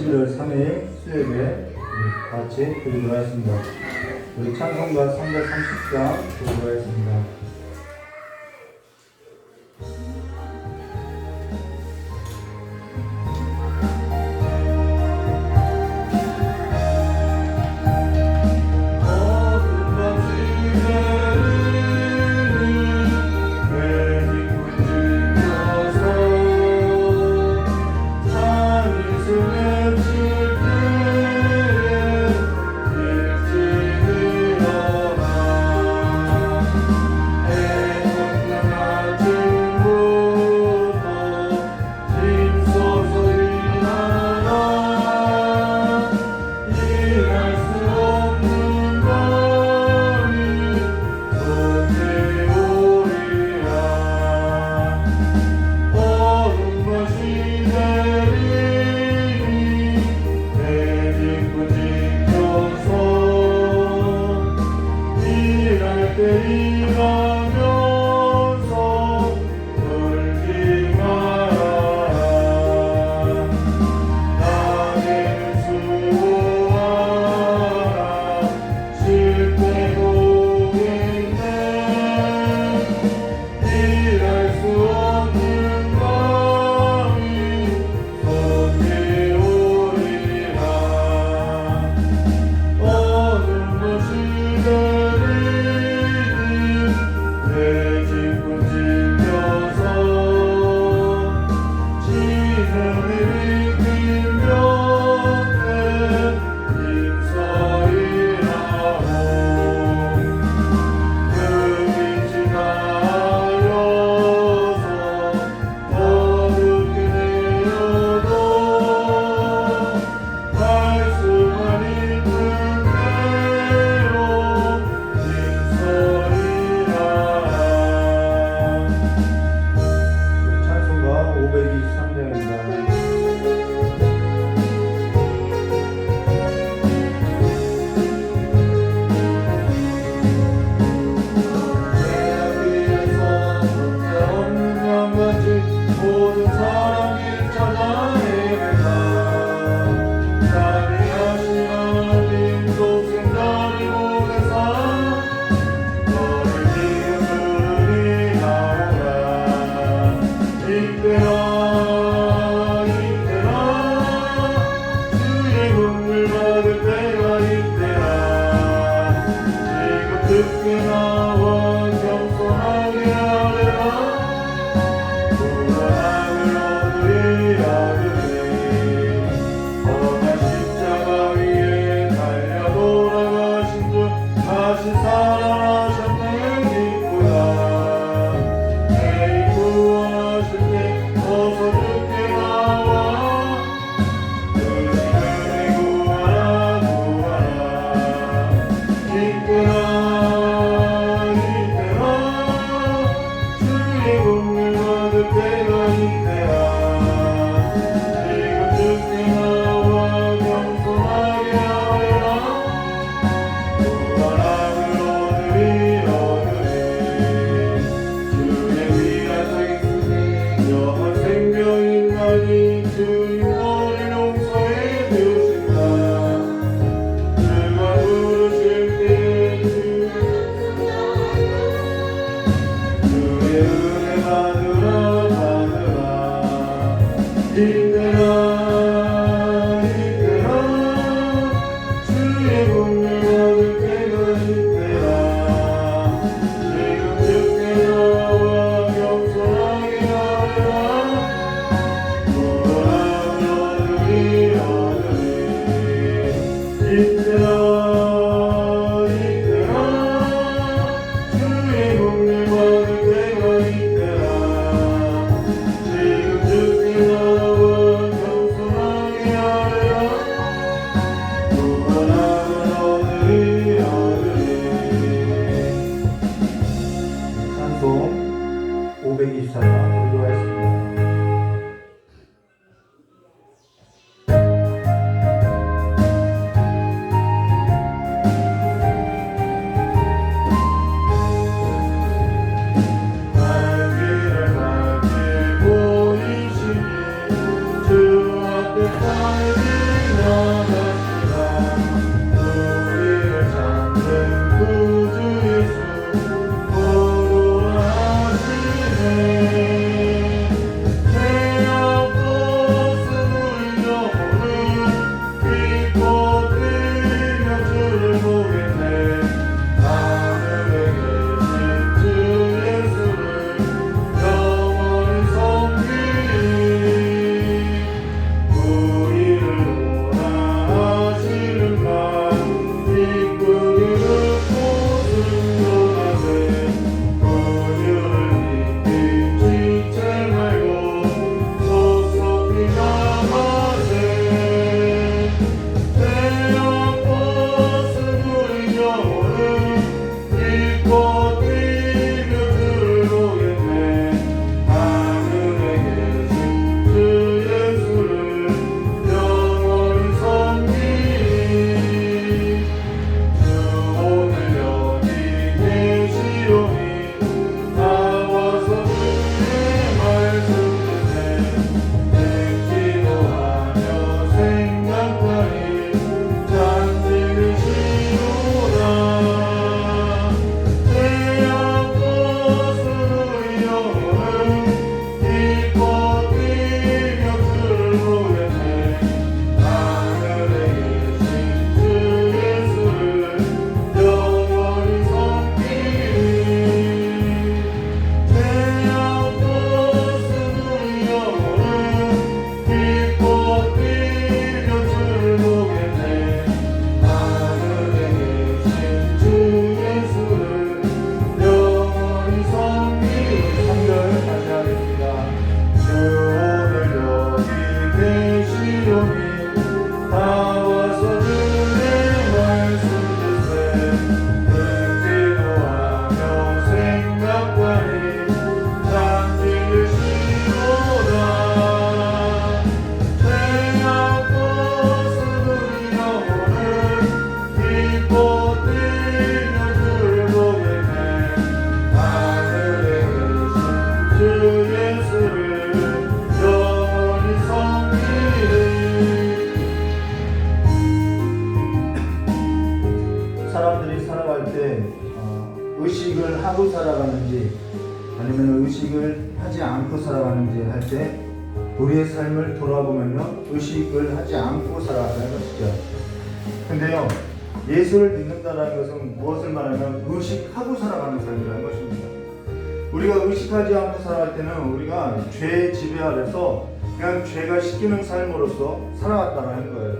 11월 3일 수요일에 같이 드리도록 하겠습니다. 우리 찬송가 330장 드리도록 하겠습니다. 살아가는지 아니면 의식을 하지 않고 살아가는지 할 때 우리의 삶을 돌아보면요, 의식을 하지 않고 살아가는 것이죠. 근데요, 예수를 믿는다는 것은 무엇을 말하면 의식하고 살아가는 삶이라는 것입니다. 우리가 의식하지 않고 살아갈 때는 우리가 죄의 지배 아래서 그냥 죄가 시키는 삶으로서 살아갔다는 거예요.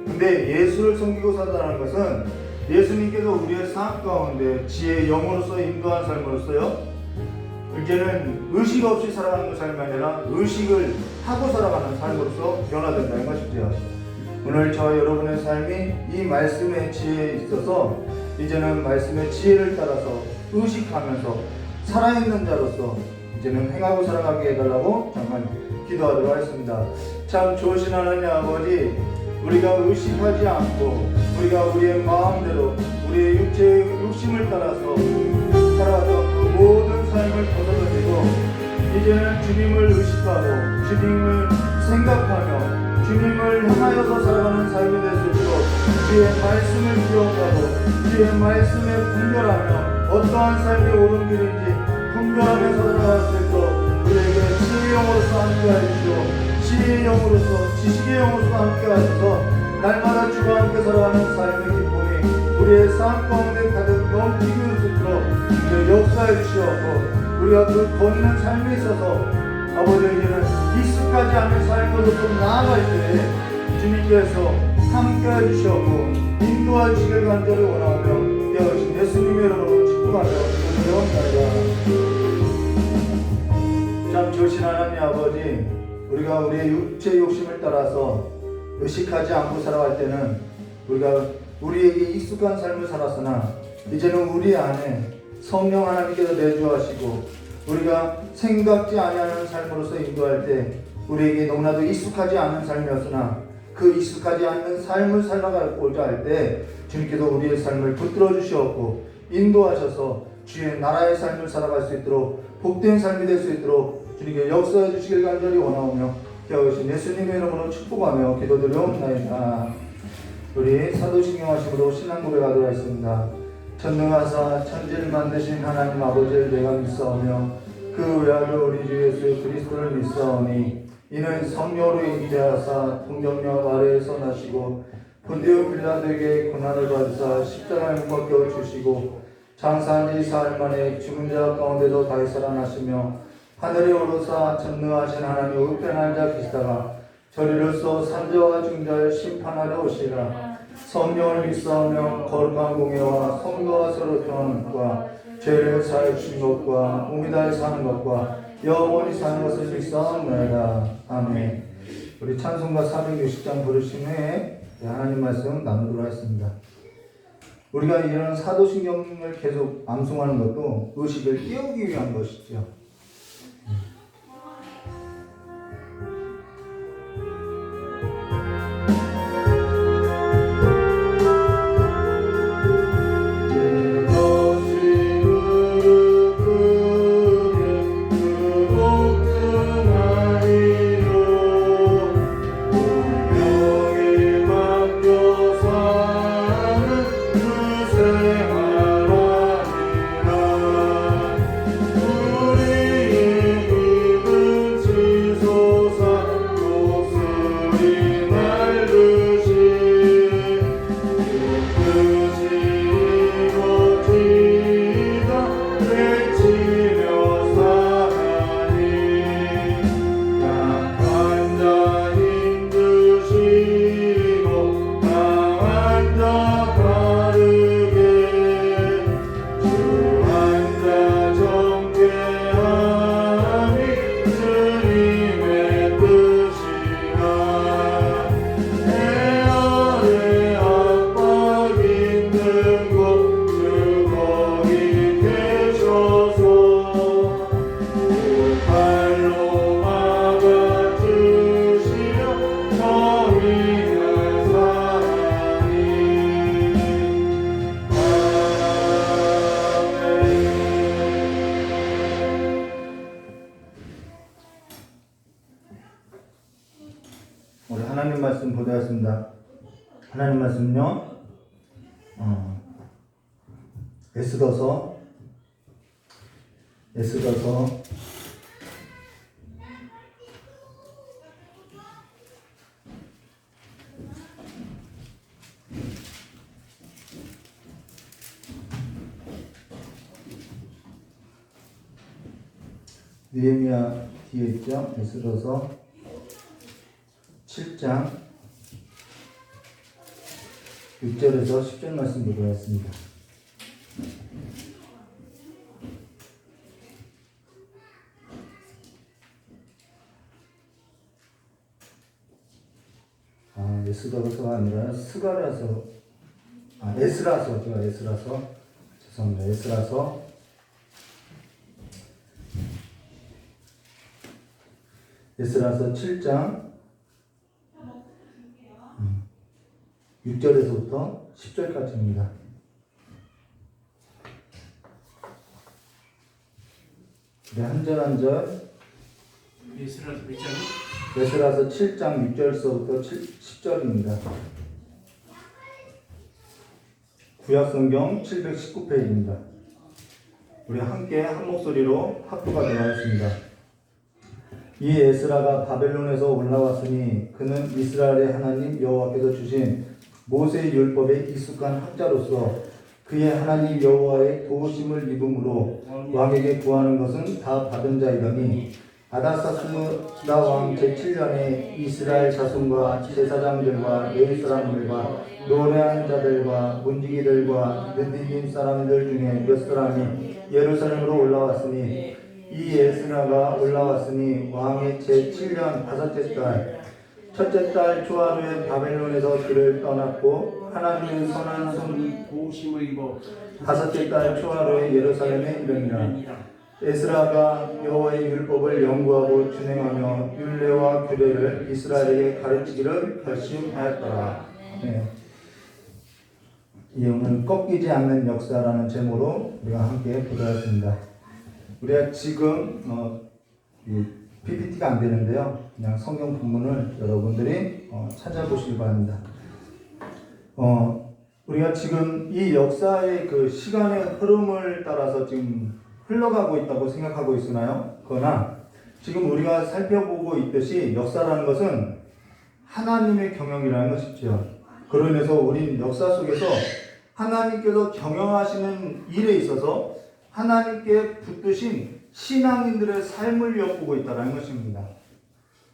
근데 예수를 섬기고 산다는 것은 예수님께서 우리의 삶 가운데 지혜의 영으로서 인도한 삶으로서요, 이제는 의식 없이 살아가는 삶이 아니라 의식을 하고 살아가는 삶으로서 변화된다는 것이죠. 오늘 저와 여러분의 삶이 이 말씀의 지혜에 있어서 이제는 말씀의 지혜를 따라서 의식하면서 살아있는 자로서 이제는 행하고 살아가게 해달라고 잠깐 기도하도록 하겠습니다. 참 좋으신 하나님 아버지, 우리가 의식하지 않고 우리가 우리의 마음대로 우리의 육체의 욕심을 따라서 살아왔던 그 모든 삶을 벗어버리고 이제는 주님을 의식하고 주님을 생각하며 주님을 향하여서 살아가는 삶이 될 수 있도록 주의 말씀을 기억하고 주의 말씀에 분별하며 어떠한 삶이 옳은 길인지 분별하며 살아갈 수 있도록 우리에게 지혜의 영으로서 함께하여 주시고 지혜의 영으로서 지식의 영으로서 함께하셔서 날마다 주와 함께 살아가는 삶의 기쁨이 우리의 삶 가운데 가득 넘치게 할 수 있도록 역사해 주시옵고 우리가 그 걷는 삶에 있어서 아버지에게는 익숙하지 않은 삶으로서 나아갈 때 주님께서 함께해 주시옵고 인도해 주시길 간절히 원하며 되어주신 예수님의 이름으로 축복하며 기도합니다. 참 좋으신 하나님 아버지, 우리가 우리의 육체의 욕심을 따라서 의식하지 않고 살아갈 때는 우리가 우리에게 익숙한 삶을 살았으나 이제는 우리 안에 성령 하나님께서 내주하시고 우리가 생각지 아니하는 삶으로서 인도할 때 우리에게 너무나도 익숙하지 않은 삶이었으나 그 익숙하지 않는 삶을 살아가고자 할 때 주님께서 우리의 삶을 붙들어 주시옵고 인도하셔서 주의 나라의 삶을 살아갈 수 있도록 복된 삶이 될 수 있도록 주님께 역사해 주시길 간절히 원하오며 기하오신 예수님의 이름으로 축복하며 기도드리옵나이다. 우리 사도신경 하심으로 신앙 고백하도록 하겠습니다. 전능하사 천지를 만드신 하나님 아버지를 내가 믿사오며 그 외아들 우리 주 예수 그리스도를 믿사오니 이는 성령으로 잉태하사 통정력 아래에서 나시고 본디오 빌라도에게 고난을 받으사 십자가에 못 박혀 주시고 장사한 지 사흘 만에 죽은 자 가운데도 다시 살아나시며 하늘에 오르사 전능하신 하나님 우편한 자 계시다가 저리로서 산자와 중자를 심판하러 오시라. 성령을 믿사오며 거룩한 공예와 성도와 서로 통하는 것과 죄를 사해 주신 것과 우미다에 사는 것과 영원히 사는 것을 믿사옵나이다. 아멘. 우리 찬송가 460장 부르신 후에 하나님 말씀 나누도록 하겠습니다. 우리가 이런 사도신경을 계속 암송하는 것도 의식을 띄우기 위한 것이죠. 우리 하나님 말씀 보도하겠습니다. 하나님 말씀은요, 에스더서 에스더서 '느헤미야 뒤에 있죠. 에스더서 7장 6절에서 10절 말씀 보겠습니다. 에스더서가 아니라 에스라서 죄송합니다. 에스라서 7장 6절에서부터 10절까지입니다. 네, 한 절 한 절. 에스라서 몇 장? 에스라서 7장 6절서부터 10절입니다. 구약성경 719페이지입니다. 우리 함께 한 목소리로 합독하도록 하겠습니다. 이 에스라가 바벨론에서 올라왔으니 그는 이스라엘의 하나님 여호와께서 주신 모세의 율법에 익숙한 학자로서 그의 하나님 여호와의 도우심을 입음으로 왕에게 구하는 것은 다 받은 자이더니 아다사스다 왕 제7년에 이스라엘 자손과 제사장들과 레위 사람들과 노래하는 자들과 문지기들과 느디님 사람들 중에 몇 사람이 예루살렘으로 올라왔으니 이 에스라가 올라왔으니 왕의 제7년 다섯째 달 첫째 달 초하루에 바벨론에서 그를 떠났고 하나님의 선한 손 도우심을 입어 다섯째 달 초하루에 예루살렘에 이르니라. 에스라가 여호와의 율법을 연구하고 준행하며 율례와 규례를 이스라엘에게 가르치기를 결심하였더라. 네. 이 오늘 꺾이지 않는 역사라는 제목으로 우리가 함께 보도하였습니다. 우리가 지금 PPT가 안 되는데요. 그냥 성경 본문을 여러분들이 찾아보시기 바랍니다. 우리가 지금 이 역사의 그 시간의 흐름을 따라서 지금 흘러가고 있다고 생각하고 있으나요? 그러나 지금 우리가 살펴보고 있듯이 역사라는 것은 하나님의 경영이라는 것이죠. 그로 인해서 우린 역사 속에서 하나님께서 경영하시는 일에 있어서 하나님께 붙드신 신앙인들의 삶을 엿보고 있다는 것입니다.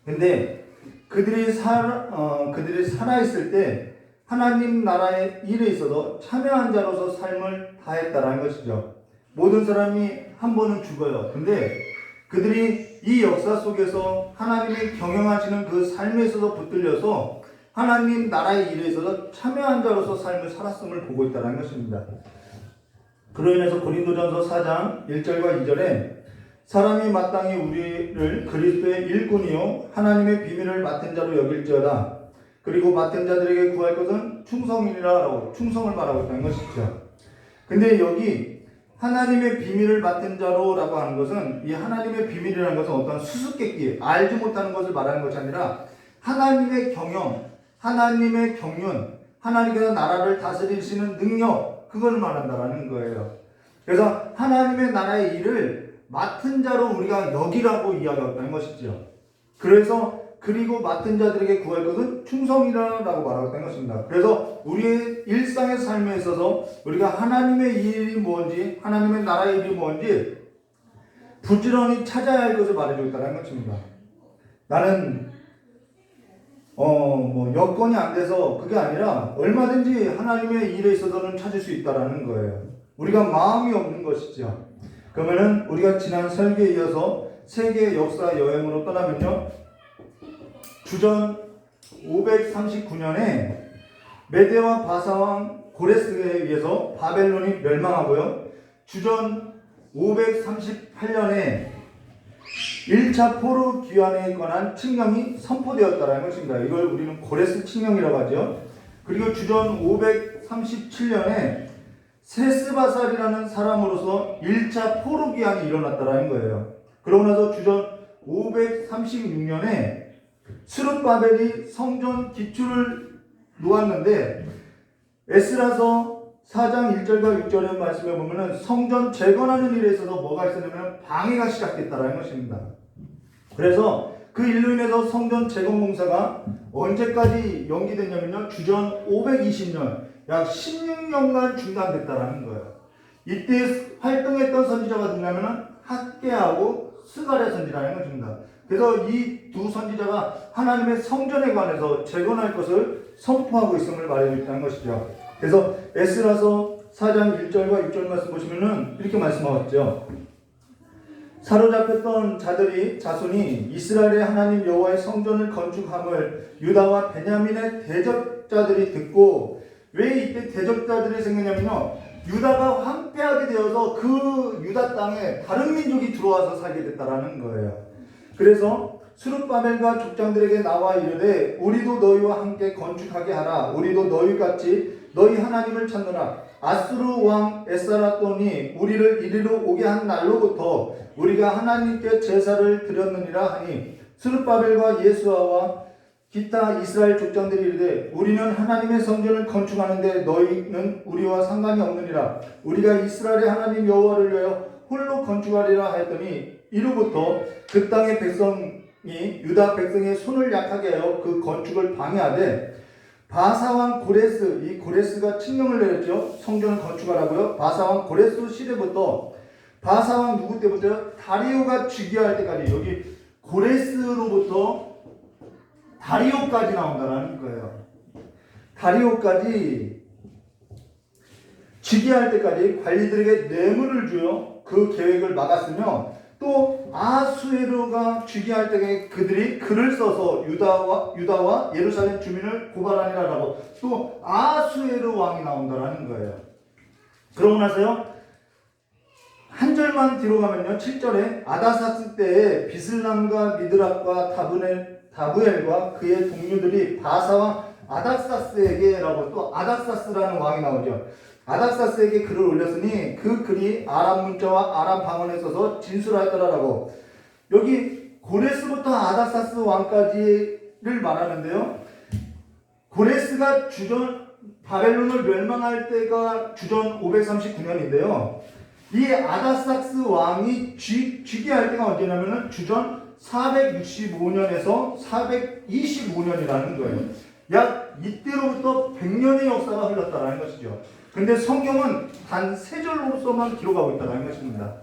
근데 그들이 살아있을 때 하나님 나라의 일에 있어서 참여한 자로서 삶을 다했다는 것이죠. 모든 사람이 한 번은 죽어요. 근데 그들이 이 역사 속에서 하나님이 경영하시는 그 삶에 있어서 붙들려서 하나님 나라의 일에 있어서 참여한 자로서 삶을 살았음을 보고 있다는 것입니다. 그로 인해서 고린도전서 4장 1절과 2절에 사람이 마땅히 우리를 그리스도의 일꾼이요 하나님의 비밀을 맡은 자로 여길지어다. 그리고 맡은 자들에게 구할 것은 충성이라고 충성을 말하고 있다는 것이죠. 근데 여기 하나님의 비밀을 맡은 자로라고 하는 것은 이 하나님의 비밀이라는 것은 어떤 수수께끼, 알지 못하는 것을 말하는 것이 아니라 하나님의 경영, 하나님의 경륜, 하나님께서 나라를 다스리시는 능력, 그걸 말한다라는 거예요. 그래서 하나님의 나라의 일을 맡은 자로 우리가 여기라고 이야기했다는 것이죠. 그리고 맡은 자들에게 구할 것은 충성이라고 말하고 있는 것입니다. 그래서 우리의 일상의 삶에 있어서 우리가 하나님의 일이 뭔지, 하나님의 나라의 일이 뭔지 부지런히 찾아야 할 것을 말해주고 있다는 것입니다. 나는 여건이 안 돼서 그게 아니라 얼마든지 하나님의 일에 있어서는 찾을 수 있다라는 거예요. 우리가 마음이 없는 것이죠. 그러면은 우리가 지난 설교에 이어서 세계 역사 여행으로 떠나면요. 주전 539년에 메대와 바사왕 고레스에 의해서 바벨론이 멸망하고요. 주전 538년에 1차 포로 귀환에 관한 칙령이 선포되었다는 것입니다. 이걸 우리는 고레스 칙령이라고 하죠. 그리고 주전 537년에 세스바살이라는 사람으로서 1차 포로 귀환이 일어났다는 거예요. 그러고 나서 주전 536년에 스룹바벨이 성전 기초를 놓았는데 에스라서 4장 1절과 6절의 말씀에 보면은 성전 재건하는 일에 있어서 뭐가 있었냐면 방해가 시작됐다라는 것입니다. 그래서 그 일로 인해서 성전 재건 공사가 언제까지 연기됐냐면요. 주전 520년, 약 16년간 중단됐다라는 거예요. 이때 활동했던 선지자가 누구냐면은 학개하고 스가랴 선지자라는 것입니다. 그래서 이 두 선지자가 하나님의 성전에 관해서 재건할 것을 선포하고 있음을 말해주고 있다는 것이죠. 그래서 에스라서 4장 1절과 6절 말씀 보시면은 이렇게 말씀하셨죠. 사로잡혔던 자손이 이스라엘의 하나님 여호와의 성전을 건축함을 유다와 베냐민의 대적자들이 듣고, 왜 이때 대적자들이 생겼냐면요. 유다가 황폐하게 되어서 그 유다 땅에 다른 민족이 들어와서 살게 됐다라는 거예요. 그래서 스룹바벨과 족장들에게 나와 이르되 우리도 너희와 함께 건축하게 하라. 우리도 너희같이 너희 하나님을 찾노라. 아수르 왕 에스라돈이 우리를 이리로 오게 한 날로부터 우리가 하나님께 제사를 드렸느니라 하니, 스룹바벨과 예수아와 기타 이스라엘 족장들이 이르되 우리는 하나님의 성전을 건축하는데 너희는 우리와 상관이 없느니라. 우리가 이스라엘의 하나님 여호와를 위하여 홀로 건축하리라 하였더니, 이로부터 그 땅의 백성이 유다 백성의 손을 약하게 하여 그 건축을 방해하되, 바사왕 고레스, 이 고레스가 칙령을 내렸죠. 성전을 건축하라고요. 바사왕 고레스 시대부터, 바사왕 누구 때부터? 다리오가 즉위할 때까지, 여기 고레스로부터 다리오까지 나온다는 거예요. 다리오까지 즉위할 때까지 관리들에게 뇌물을 주어 그 계획을 막았으며, 또 아수에르가 즉위할 때에 그들이 글을 써서 유다와 예루살렘 주민을 고발하니라라고 또 아수에르 왕이 나온다는 거예요. 그러고 나서요, 한 절만 뒤로 가면요, 7절에 아다사스 때에 비슬람과 미드락과 다부엘과 그의 동료들이 바사와 아닥사스에게라고, 또 아닥사스라는 왕이 나오죠. 아닥사스에게 글을 올렸으니 그 글이 아람 문자와 아람 방언에 써서 진술하였더라라고. 여기 고레스부터 아닥사스 왕까지를 말하는데요. 고레스가 바벨론을 멸망할 때가 주전 539년인데요. 이 아닥사스 왕이 즉위할 때가 언제냐면은 주전 465년에서 425년이라는 거예요. 약 이때로부터 100년의 역사가 흘렀다는 것이죠. 근데 성경은 단 3절로서만 기록하고 있다는 것입니다.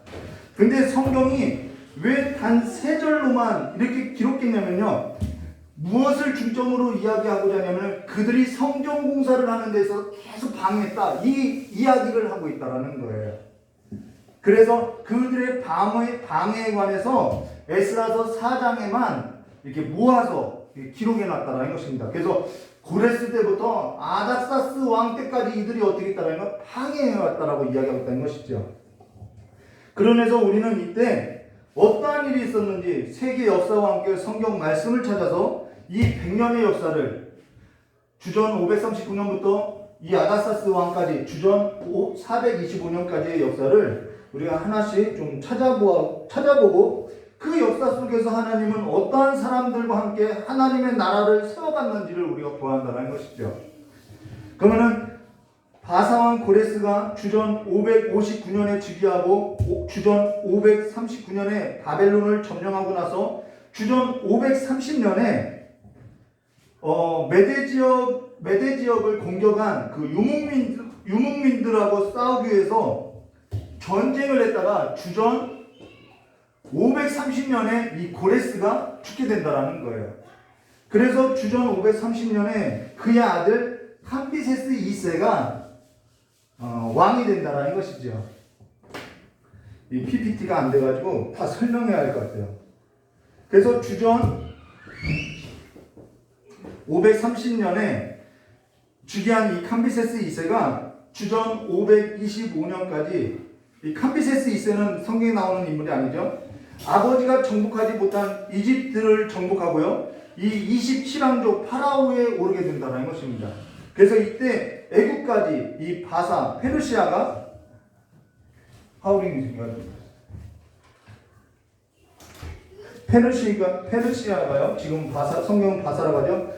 근데 성경이 왜 단 3절로만 이렇게 기록했냐면요. 무엇을 중점으로 이야기하고자 하냐면 그들이 성전 공사를 하는 데서 계속 방해했다. 이 이야기를 하고 있다는 거예요. 그래서 그들의 방해에 관해서 에스라서 4장에만 이렇게 모아서 기록해 놨다는 것입니다. 그래서 고레스 때부터 아닥사스 왕 때까지 이들이 어떻게 했다는 건 방해해 왔다라고 이야기하고 있다는 것이죠. 그러면서 우리는 이때 어떠한 일이 있었는지 세계 역사와 함께 성경 말씀을 찾아서 이 100년의 역사를 주전 539년부터 이 아닥사스 왕까지 주전 425년까지의 역사를 우리가 하나씩 좀 찾아보고 그 역사 속에서 하나님은 어떠한 사람들과 함께 하나님의 나라를 세워갔는지를 우리가 보아야 한다는 것이죠. 그러면은 바사왕 고레스가 주전 559년에 즉위하고 주전 539년에 바벨론을 점령하고 나서 주전 530년에 메대 지역을 공격한 그 유목민들하고 싸우기 위해서 전쟁을 했다가 주전 530년에 이 고레스가 죽게 된다는 거예요. 그래서 주전 530년에 그의 아들 캄비세스 2세가 왕이 된다는 것이죠. 이 PPT가 안 돼가지고 다 설명해야 할 것 같아요. 그래서 주전 530년에 즉위한 이 캄비세스 2세가 주전 525년까지, 이 캄비세스 2세는 성경에 나오는 인물이 아니죠. 아버지가 정복하지 못한 이집트를 정복하고요, 이 27왕조 파라오에 오르게 된다는 것입니다. 그래서 이때 애국까지 이 바사 페르시아가 페르시아가요, 지금 성경은 바사라고 하죠.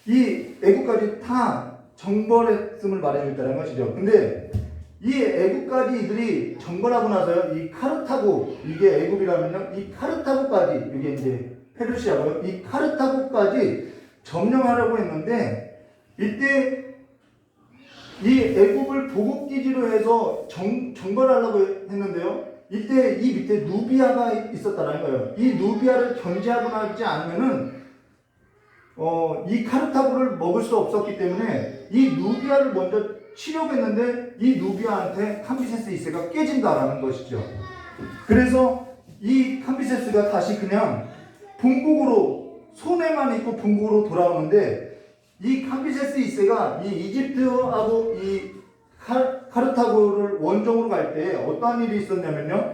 이 애국까지 다 정벌했음을 말해주고 있다는 것이죠. 근데 이 애굽까지 이들이 정벌하고 나서요, 이 카르타고, 이게 애굽이라면요, 이 카르타고까지, 이게 이제 페르시아고요, 이 카르타고까지 점령하려고 했는데, 이때 이 애굽을 보급기지로 해서 정벌하려고 했는데요, 이때 이 밑에 누비아가 있었다는 거예요. 이 누비아를 견제하고 나지 않으면은 이 카르타고를 먹을 수 없었기 때문에 이 누비아를 먼저 치려고 했는데 이 누비아한테 캄비세스 2세가 깨진다라는 것이죠. 그래서 이 캄비세스가 다시 그냥 본국으로 손해만 있고 본국으로 돌아오는데 이 캄비세스 2세가 이 이집트하고 이 카르타고를 원정으로 갈 때 어떠한 일이 있었냐면요,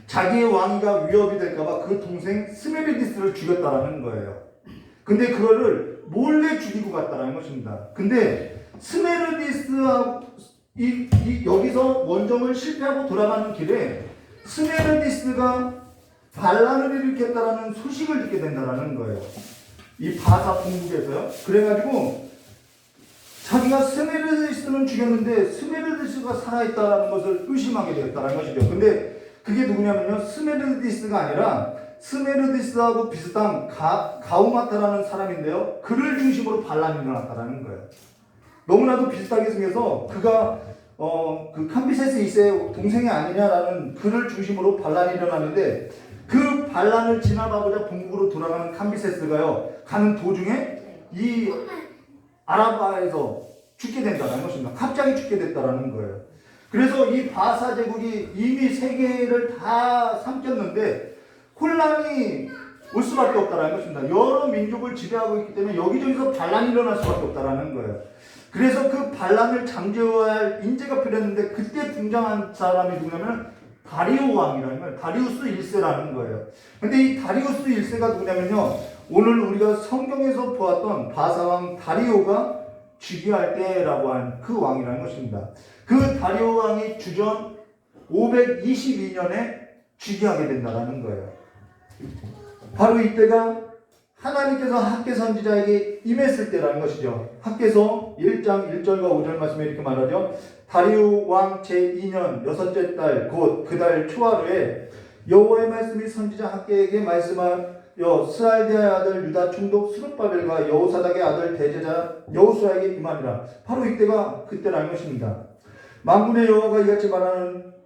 자기의 왕위가 위협이 될까봐 그 동생 스메르디스를 죽였다라는 거예요. 근데 그거를 몰래 죽이고 갔다라는 것입니다. 근데 스메르디스하고 여기서 원정을 실패하고 돌아가는 길에 스메르디스가 반란을 일으켰다라는 소식을 듣게 된다라는 거예요. 이 바사 본국에서요. 그래가지고 자기가 스메르디스는 죽였는데 스메르디스가 살아있다는 것을 의심하게 되었다는 것이죠. 근데 그게 누구냐면요, 스메르디스가 아니라 스메르디스하고 비슷한 가우마타라는 사람인데요, 그를 중심으로 반란이 일어났다는 거예요. 너무나도 비슷하게 생겨서 그가 그 캄비세스 2세 동생이 아니냐라는 그를 중심으로 반란이 일어났는데, 그 반란을 진압하고자 본국으로 돌아가는 캄비세스가요, 가는 도중에 이 아라바에서 죽게 된다는 것입니다. 갑자기 죽게 됐다는 거예요. 그래서 이 바사 제국이 이미 세계를 다 삼켰는데 혼란이 올 수밖에 없다는 것입니다. 여러 민족을 지배하고 있기 때문에 여기저기서 반란이 일어날 수밖에 없다는 거예요. 그래서 그 반란을 장제할 인재가 필요했는데 그때 등장한 사람이 누구냐면 다리오 왕이라는 거예요. 다리우스 1세라는 거예요. 근데 이 다리우스 1세가 누구냐면요, 오늘 우리가 성경에서 보았던 바사왕 다리오가 즉위할 때라고 한 그 왕이라는 것입니다. 그 다리오 왕이 주전 522년에 즉위하게 된다는 거예요. 바로 이때가 하나님께서 학개 선지자에게 임했을 때라는 것이죠. 학개서 1장 1절과 5절 말씀에 이렇게 말하죠. 다리오 왕 제2년 여섯째 달 곧 그 달 초하루에 여호와의 말씀이 선지자 학개에게 말씀하여 스알디아의 아들 유다 총독 스룹바벨과 여호사닥의 아들 대제자 여호수아에게 임하니라. 바로 이때가 그때라는 것입니다. 만군의 여호와가 이같이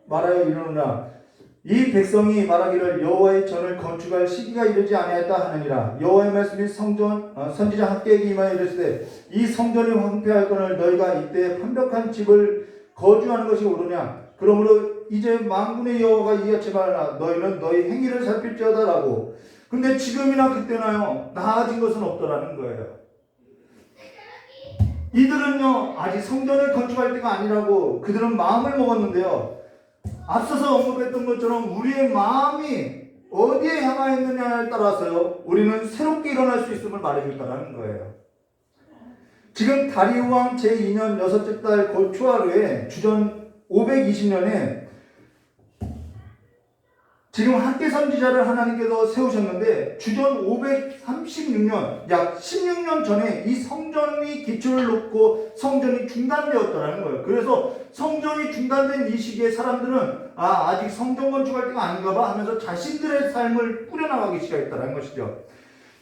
말하여 이르노라. 이 백성이 말하기를 여호와의 전을 건축할 시기가 이르지 아니하였다 하느니라. 여호와의 말씀이 선지자 학개에게 임하여 이르시되 이 성전이 황폐할거늘 너희가 이때 판벽한 집을 거주하는 것이 옳으냐. 그러므로 이제 만군의 여호와가 이같이 말하라. 너희는 너희 행위를 살필지어다라고. 근데 지금이나 그때나요, 나아진 것은 없더라는 거예요. 이들은요, 아직 성전을 건축할 때가 아니라고 그들은 마음을 먹었는데요, 앞서서 언급했던 것처럼 우리의 마음이 어디에 향하였느냐에 따라서요, 우리는 새롭게 일어날 수 있음을 말해줬다는 거예요. 지금 다리오 왕 제2년 여섯째 달 곧 초하루에 주전 520년에 지금 학개 선지자를 하나님께서 세우셨는데 주전 536년, 약 16년 전에 이 성전이 기초를 놓고 성전이 중단되었다는 거예요. 그래서 성전이 중단된 이 시기에 사람들은 아직 성전 건축할 때가 아닌가 봐 하면서 자신들의 삶을 꾸려나가기 시작했다는 것이죠.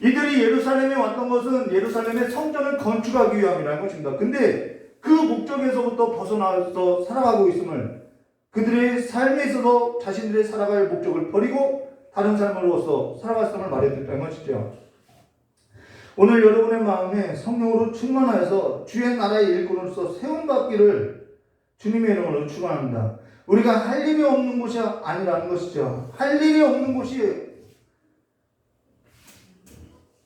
이들이 예루살렘에 왔던 것은 예루살렘의 성전을 건축하기 위함이라는 것입니다. 근데 그 목적에서부터 벗어나서 살아가고 있음을, 그들의 삶에 있어서 자신들의 살아갈 목적을 버리고 다른 삶으로서 살아갔음을 말해줬다는 것이죠. 오늘 여러분의 마음에 성령으로 충만하여서 주의 나라의 일꾼으로서 세움받기를 주님의 이름으로 축원합니다. 우리가 할 일이 없는 곳이 아니라는 것이죠. 할 일이 없는 곳이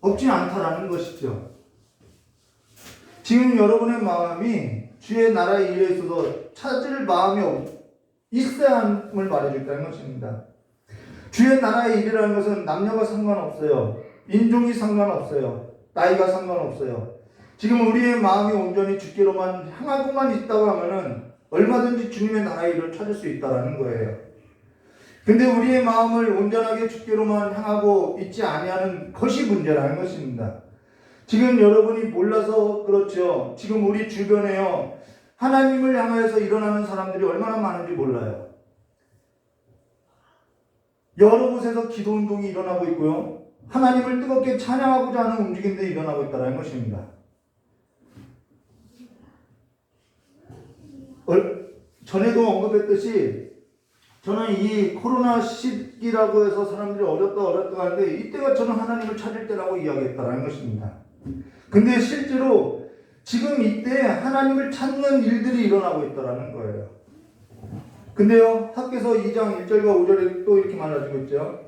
없진 않다라는 것이죠. 지금 여러분의 마음이 주의 나라의 일에 있어서 찾을 마음이 있어야 함을 말해줬다는 것입니다. 주의 나라의 일이라는 것은 남녀가 상관없어요. 인종이 상관없어요. 나이가 상관없어요. 지금 우리의 마음이 온전히 주께로만 향하고만 있다고 하면은 얼마든지 주님의 나라의 일을 찾을 수 있다라는 거예요. 근데 우리의 마음을 온전하게 주께로만 향하고 있지 아니하는 것이 문제라는 것입니다. 지금 여러분이 몰라서 그렇죠. 지금 우리 주변에요, 하나님을 향하여서 일어나는 사람들이 얼마나 많은지 몰라요. 여러 곳에서 기도 운동이 일어나고 있고요. 하나님을 뜨겁게 찬양하고자 하는 움직임들이 일어나고 있다는 것입니다. 전에도 언급했듯이 저는 이 코로나 시기라고 해서 사람들이 어렵다 하는데 이때가 저는 하나님을 찾을 때라고 이야기했다는 것입니다. 근데 실제로 지금 이때 하나님을 찾는 일들이 일어나고 있다는 거예요. 근데요, 학개서 2장 1절과 5절에 또 이렇게 말해주고 있죠.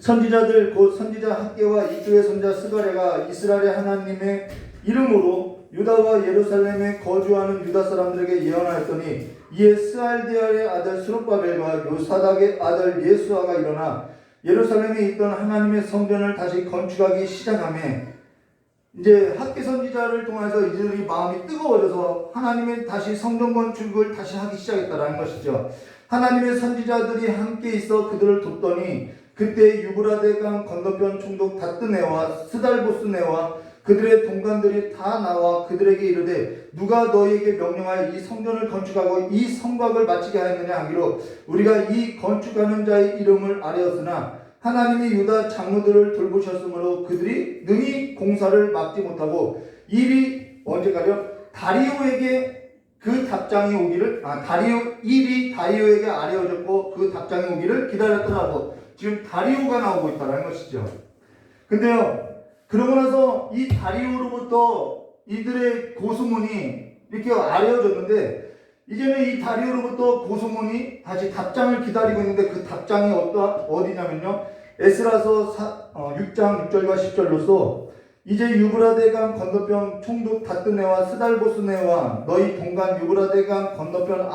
선지자들 곧 선지자 학개와 이주의 선자 스가랴가 이스라엘의 하나님의 이름으로 유다와 예루살렘에 거주하는 유다 사람들에게 예언하였더니 이에 스알디엘의 아들 스룹바벨과 요사닥의 아들 예수아가 일어나 예루살렘에 있던 하나님의 성전을 다시 건축하기 시작하며 이제 학개 선지자를 통해서 이들이 마음이 뜨거워져서 하나님의 다시 성전 건축을 다시 하기 시작했다라는 것이죠. 하나님의 선지자들이 함께 있어 그들을 돕더니 그때 유브라데강 건너편 총독 다뜨네와 스달보스네와 그들의 동관들이 다 나와 그들에게 이르되 누가 너희에게 명령하여 이 성전을 건축하고 이 성곽을 마치게 하였느냐 하기로 우리가 이 건축하는 자의 이름을 아뢰었으나 하나님이 유다 장로들을 돌보셨으므로 그들이 능히 공사를 막지 못하고 일이 언제까지요? 다리오에게 그 답장이 오기를 일이 다리오에게 아뢰어졌고 그 답장이 오기를 기다렸더라고. 지금 다리오가 나오고 있다는 것이죠. 근데요, 그러고 나서 이 다리오로부터 이들의 고소문이 이렇게 아뢰어졌는데 이제는 이 다리오로부터 고소문이 다시 답장을 기다리고 있는데 그 답장이 어디냐면요. 에스라서 6장 6절과 10절로서 이제 유브라데강 건너편 총독 다뜨네와 스달보스네와 너희 동간 유브라데강 건너편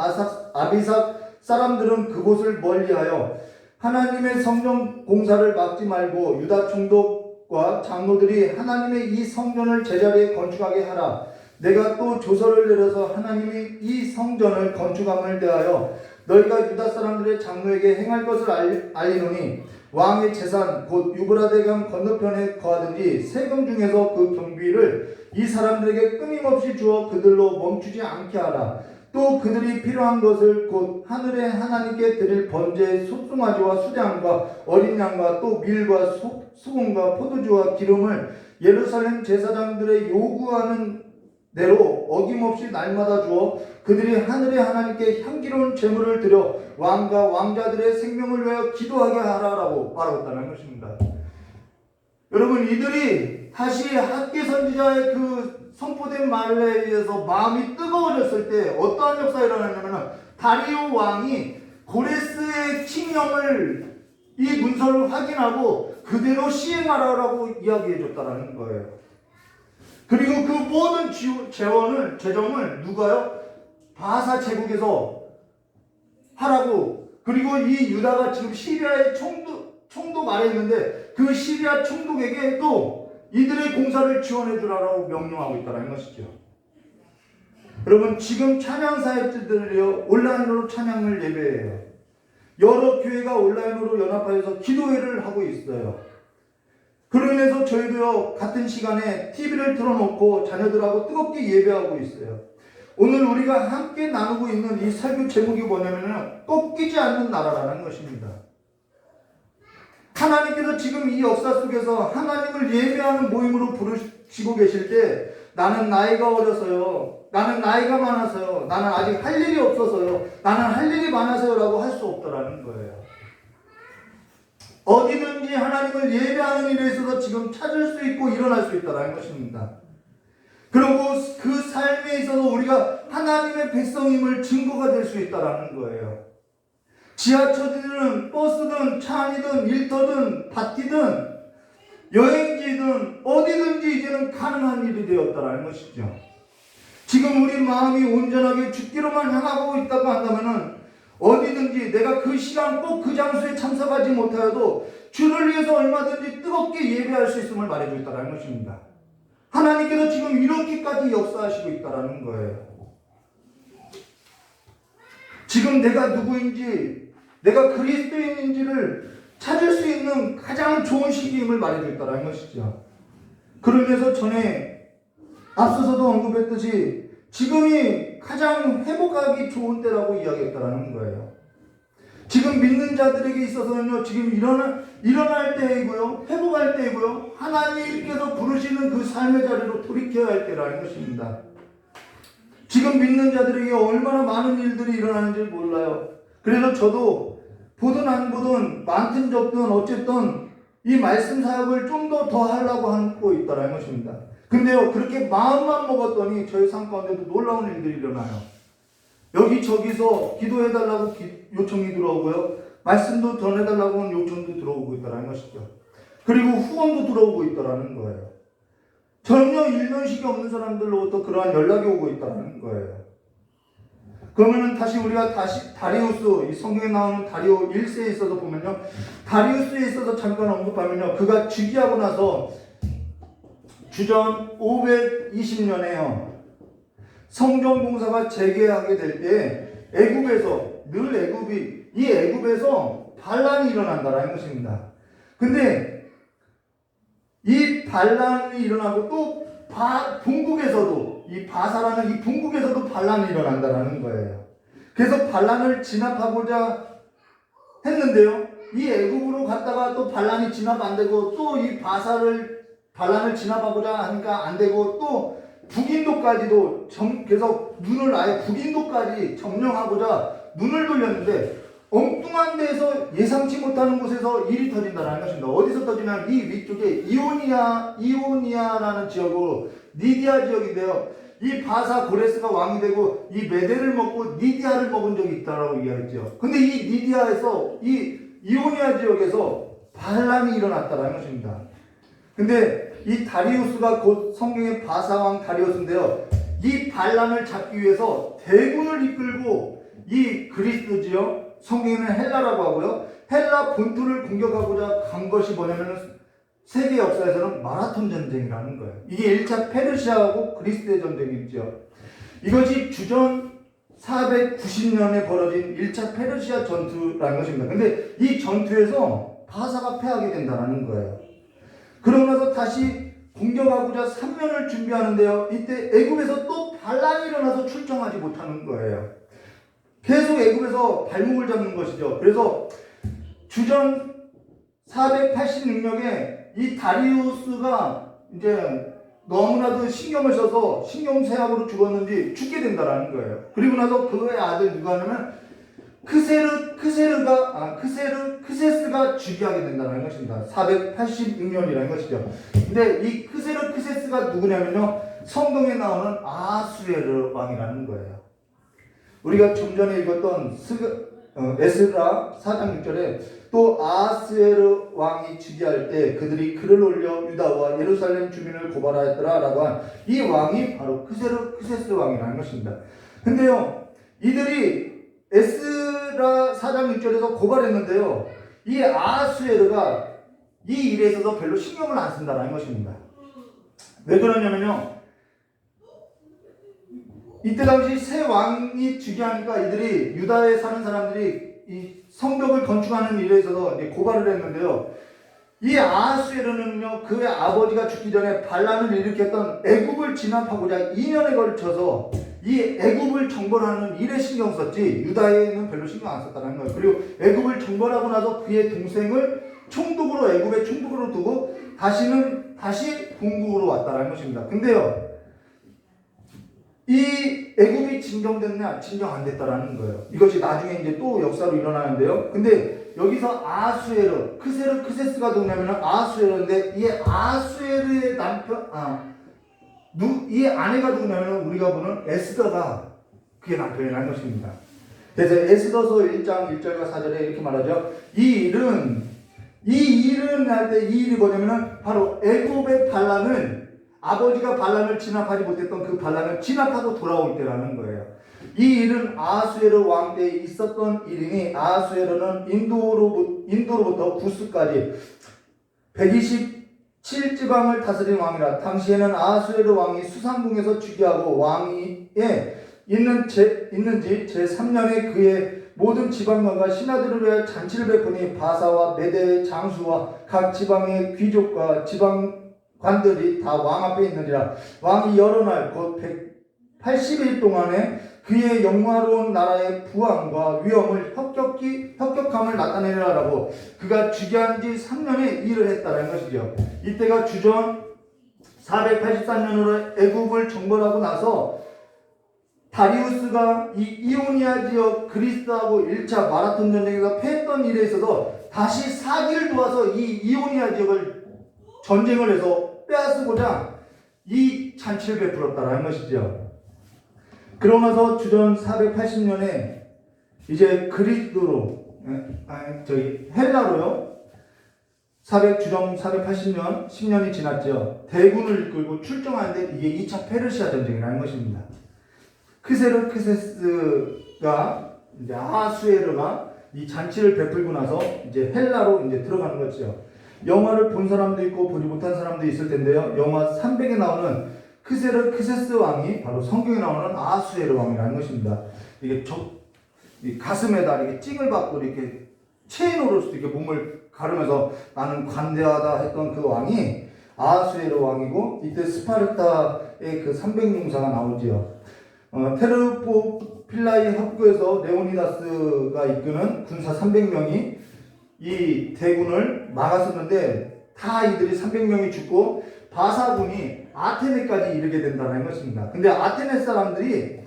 아비삭 사람들은 그곳을 멀리하여 하나님의 성전 공사를 막지 말고 유다 총독과 장로들이 하나님의 이 성전을 제자리에 건축하게 하라. 내가 또 조서를 내려서 하나님이 이 성전을 건축함을 대하여 너희가 유다 사람들의 장로에게 행할 것을 알리노니 왕의 재산 곧 유브라데강 건너편에 거하든지 세금 중에서 그 경비를 이 사람들에게 끊임없이 주어 그들로 멈추지 않게 하라. 또 그들이 필요한 것을 곧 하늘의 하나님께 드릴 번제 속송아지와 수장과 어린 양과 또 밀과 수금과 포도주와 기름을 예루살렘 제사장들의 요구하는 대로 어김없이 날마다 주어 그들이 하늘의 하나님께 향기로운 제물을 드려 왕과 왕자들의 생명을 위하여 기도하게 하라라고 말하고 있다는 것입니다. 여러분, 이들이 다시 학개 선지자의 그 선포된 말에 의해서 마음이 뜨거워졌을 때 어떠한 역사가 일어났냐면 다리오 왕이 고레스의 칙령을 이 문서를 확인하고 그대로 시행하라라고 이야기해 줬다는 거예요. 그리고 그 모든 재정을 누가요? 바사 제국에서 하라고. 그리고 이 유다가 지금 시리아의 총독 아래 있는데 그 시리아 총독에게 또 이들의 공사를 지원해 주라고 명령하고 있다는 것이죠. 여러분, 지금 찬양 사역자들이요 온라인으로 찬양을 예배해요. 여러 교회가 온라인으로 연합하여서 기도회를 하고 있어요. 그로 인해서 저희도요 같은 시간에 TV를 틀어놓고 자녀들하고 뜨겁게 예배하고 있어요. 오늘 우리가 함께 나누고 있는 이 설교 제목이 뭐냐면 꺾이지 않는 나라라는 것입니다. 하나님께서 지금 이 역사 속에서 하나님을 예배하는 모임으로 부르시고 계실 때 나는 나이가 어려서요, 나는 나이가 많아서요, 나는 아직 할 일이 없어서요, 나는 할 일이 많아서요 라고 할 수 없다라는 거예요. 어디든지 하나님을 예배하는 일에 있어서 지금 찾을 수 있고 일어날 수 있다는 것입니다. 그리고 그 삶에 있어서 우리가 하나님의 백성임을 증거가 될 수 있다는 거예요. 지하철이든 버스든 차 안이든 일터든 밭이든 여행지든 어디든지 이제는 가능한 일이 되었다는 것이죠. 지금 우리 마음이 온전하게 주기로만 향하고 있다고 한다면은 어디든지 내가 그 시간 꼭 그 장소에 참석하지 못하여도 주를 위해서 얼마든지 뜨겁게 예배할 수 있음을 말해주고 있다는 것입니다. 하나님께서 지금 이렇게까지 역사하시고 있다는 거예요. 지금 내가 누구인지, 내가 그리스도인인지를 찾을 수 있는 가장 좋은 시기임을 말해주고 있다는 것이죠. 그러면서 전에 앞서서도 언급했듯이 지금이 가장 회복하기 좋은 때라고 이야기했다라는 거예요. 지금 믿는 자들에게 있어서는요, 지금 일어날 때이고요, 회복할 때이고요, 하나님께서 부르시는 그 삶의 자리로 돌이켜야 할 때라는 것입니다. 지금 믿는 자들에게 얼마나 많은 일들이 일어나는지 몰라요. 그래서 저도 보든 안 보든 많든 적든 어쨌든 이 말씀 사역을 좀 더 하려고 하고 있다는 것입니다. 근데요, 그렇게 마음만 먹었더니 저희 삶 가운데도 놀라운 일들이 일어나요. 여기저기서 기도해달라고 요청이 들어오고요, 말씀도 전해달라고 하는 요청도 들어오고 있다는 것이죠. 그리고 후원도 들어오고 있다는 거예요. 전혀 일면식이 없는 사람들로부터 그러한 연락이 오고 있다는 거예요. 그러면은 우리가 다리우스, 이 성경에 나오는 다리오 1세에 있어서 보면요, 다리우스에 있어서 잠깐 언급하면요, 그가 즉위하고 나서 주전 520년에요, 성전 공사가 재개하게 될 때 애굽에서 반란이 일어난다라는 것입니다. 근데 이 반란이 일어나고 또 동국에서도, 이 바사라는 이 동국에서도 반란이 일어난다라는 거예요. 그래서 반란을 진압하고자 했는데요, 이 애굽으로 갔다가 또 반란이 진압 안 되고, 또 이 반란을 진압하고자 하니까 안 되고, 또 북인도까지도 그래서 북인도까지 점령하고자 눈을 돌렸는데, 엉뚱한 데에서 예상치 못하는 곳에서 일이 터진다는 것입니다. 어디서 터지냐면 이 위쪽에 이오니아라는 지역으로, 니디아 지역인데요, 이 바사 고레스가 왕이 되고 이 메대를 먹고 니디아를 먹은 적이 있다라고 이야기했죠. 근데 이 니디아에서, 이 이오니아 지역에서 반란이 일어났다는 것입니다. 근데 이 다리우스가 곧 성경의 바사왕 다리우스인데요, 이 반란을 잡기 위해서 대군을 이끌고 이 그리스 지역, 성경에는 헬라라고 하고요, 헬라 본토를 공격하고자 간 것이 뭐냐면 세계 역사에서는 마라톤 전쟁이라는 거예요. 이게 1차 페르시아하고 그리스의 전쟁이 있죠. 이것이 주전 490년에 벌어진 1차 페르시아 전투라는 것입니다. 근데 이 전투에서 바사가 패하게 된다는 거예요. 그러고 나서 다시 공격하고자 3년을 준비하는데요, 이때 애굽에서 또 반란이 일어나서 출정하지 못하는 거예요. 계속 애굽에서 발목을 잡는 것이죠. 그래서 주전 486년에 이 다리우스가 이제 너무나도 신경을 써서 신경쇠약으로 죽었는지 죽게 된다라는 거예요. 그리고 나서 그의 아들 누가 하냐면 크세스가 즉위하게 된다는 것입니다. 486년이라는 것이죠. 근데 이 크세스가 누구냐면요, 성경에 나오는 아하수에르 왕이라는 거예요. 우리가 좀 전에 읽었던 에스라 4장 6절에 또 아하수에르 왕이 즉위할 때 그들이 글을 올려 유다와 예루살렘 주민을 고발하였더라 라고 한 이 왕이 바로 크세스 왕이라는 것입니다. 근데요, 이들이 에스라 4장 6절에서 고발했는데요, 이 아하수에르가 이 일에 있어서 별로 신경을 안 쓴다는 것입니다. 왜 그러냐면요, 이때 당시 새 왕이 즉위하니까 이들이, 유다에 사는 사람들이 이 성벽을 건축하는 일에 있어서 고발을 했는데요, 이 아하수에르는요, 그의 아버지가 죽기 전에 반란을 일으켰던 애굽을 진압하고자 2년에 걸쳐서 이 애굽을 정벌하는 일에 신경 썼지 유다에는 별로 신경 안 썼다는 거예요. 그리고 애굽을 정벌하고 나서 그의 동생을 애굽의 총독으로 두고 다시 본국으로 왔다는 것입니다. 근데요, 이 애굽이 진정됐냐, 진정 안 됐다라는 거예요. 이것이 나중에 이제 또 역사로 일어나는데요. 근데 여기서 아하수에르, 크세스가 누구냐면 아하수에르인데, 이 아하수에르의 이 아내가 누구냐면 우리가 보는 에스더가 그의 남편이라는 것입니다. 그래서 에스더서 1장 1절과 4절에 이렇게 말하죠. 이 일은 할 때 이 일이 뭐냐면 바로 애굽의 반란을, 아버지가 반란을 진압하지 못했던 그 반란을 진압하고 돌아올 때라는 거예요. 이 일은 아하수에르 왕 때에 있었던 일이니, 아하수에르는 인도로부터 구스까지 127지방을 다스린 왕이라. 당시에는 아하수에르 왕이 수상궁에서 즉위하고 왕위에 있는지 제3년에 그의 모든 지방관과 신하들을 위하여 잔치를 베푸니 바사와 메대의 장수와 각 지방의 귀족과 지방관들이 다 왕 앞에 있느니라. 왕이 여러 날 곧 80일 동안에 그의 영화로운 나라의 부왕과 위엄을 혁격함을 나타내라라고 그가 주기한 지 3년의 일을 했다는 것이죠. 이때가 주전 483년으로 애굽을 정벌하고 나서 다리우스가 이 이오니아 지역 그리스하고 1차 마라톤 전쟁에서 패했던 일에 있어서 다시 사기를 도와서 이 이오니아 지역을 전쟁을 해서 빼앗고자 이 잔치를 베풀었다라는 것이죠. 그러고 나서 주전 480년에 이제 그리스로 헬라로요. 주전 480년 10년이 지났죠. 대군을 이끌고 출정하는데 이게 2차 페르시아 전쟁이라는 것입니다. 크세르크세스가 이제 아하수에르가 이 잔치를 베풀고 나서 이제 헬라로 이제 들어가는 거죠. 영화를 본 사람도 있고 보지 못한 사람도 있을 텐데요. 영화 300에 나오는 크세르크세스 왕이 바로 성경에 나오는 아하수에르 왕이라는 것입니다. 이게 이 가슴에다 이렇게 찡을 받고 이렇게 체인으로서 이렇게 몸을 가르면서 나는 관대하다 했던 그 왕이 아하수에르 왕이고 이때 스파르타의 그 300용사가 나오지요. 테르포필라이 합구에서 레오니다스가 이끄는 군사 300명이 이 대군을 막았었는데 다 이들이 300명이 죽고 바사군이 아테네까지 이르게 된다는 것입니다. 근데 아테네 사람들이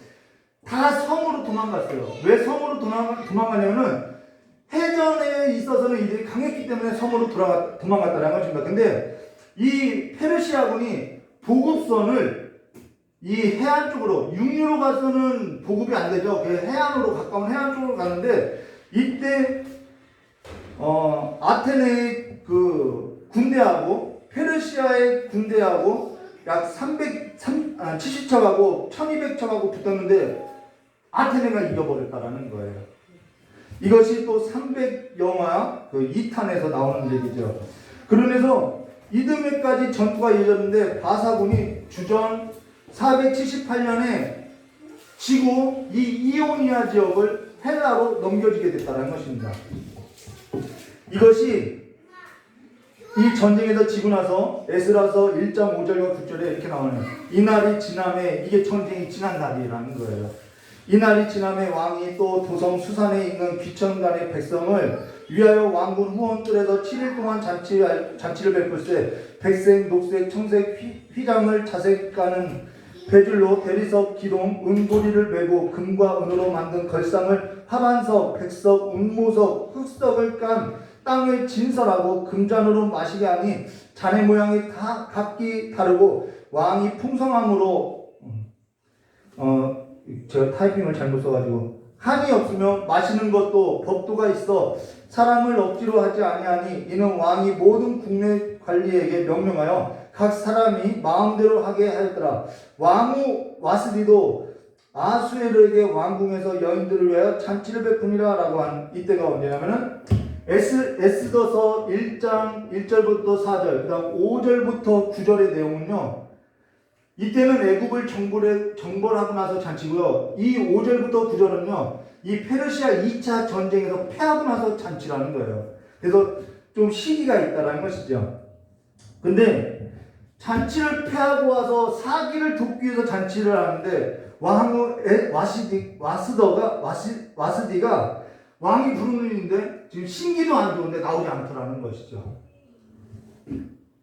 다 섬으로 도망갔어요. 왜 섬으로 도망가냐면은 해전에 있어서는 이들이 강했기 때문에 섬으로 도망갔다는 것입니다. 근데 이 페르시아군이 보급선을 이 해안 쪽으로 육류로 가서는 보급이 안 되죠. 그 해안으로 가까운 해안 쪽으로 가는데 이때 아테네의 그 군대하고 페르시아의 군대하고 약 70척하고 1200척하고 붙었는데 아테네가 이겨버렸다라는 거예요. 이것이 또 300영화 그 2탄에서 나오는 얘기죠. 그러면서 이듬해까지 전투가 이어졌는데 바사군이 주전 478년에 지고 이 이오니아 지역을 헬라로 넘겨주게 됐다는 것입니다. 이것이 이 전쟁에서 지고 나서 에스라서 1장 5절과 9절에 이렇게 나오네요. 이날이 지남에 이게 전쟁이 지난 날이라는 거예요. 이날이 지남에 왕이 또 도성 수산에 있는 귀천간의 백성을 위하여 왕군 후원들에서 7일 동안 잔치를 베풀세 백색, 녹색, 청색, 휘장을 자색하는 배줄로 대리석, 기동, 은고리를 메고 금과 은으로 만든 걸상을 화반석, 백석, 운모석, 흑석을 깐 땅을 진설하고 금잔으로 마시게 하니 잔의 모양이 다 각기 다르고 왕이 풍성함으로 제가 타이핑을 잘못 써가지고 한이 없으며 마시는 것도 법도가 있어 사람을 억지로 하지 아니하니 이는 왕이 모든 국내 관리에게 명령하여 각 사람이 마음대로 하게 하였더라. 왕후 와스디도 아하수에르에게 왕궁에서 여인들을 위하여 잔치를 베푸니라 라고 한 이때가 언제냐면은 에스더서 1장 1절부터 4절 그 다음 5절부터 9절의 내용은요 이때는 애굽을 정벌하고 나서 잔치고요 이 5절부터 9절은요 이 페르시아 2차 전쟁에서 패하고 나서 잔치라는 거예요. 그래서 좀 시기가 있다라는 것이죠. 근데 잔치를 패하고 와서 사기를 돕기 위해서 잔치를 하는데 왕후 와스디가 왕이 부르는 일인데 지금 신기도 안 좋은데 나오지 않더라는 것이죠.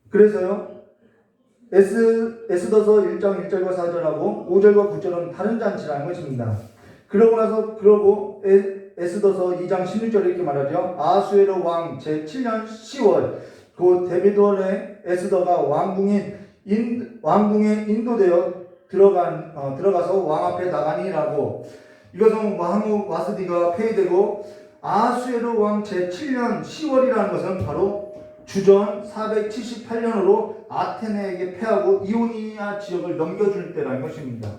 그래서요 에스더서 1장 1절과 4절하고 5절과 9절은 다른 잔치라는 것입니다. 그러고 에스더서 2장 16절에 이렇게 말하죠. 아하수에르 왕 제7년 10월 그 데비돌의 에스더가 왕궁에 인도되어 들어가서 왕 앞에 나가니라고. 이것은 왕후 와스디가 폐위되고 아하수에르 왕 제7년 10월이라는 것은 바로 주전 478년으로 아테네에게 패하고 이오니아 지역을 넘겨줄 때라는 것입니다.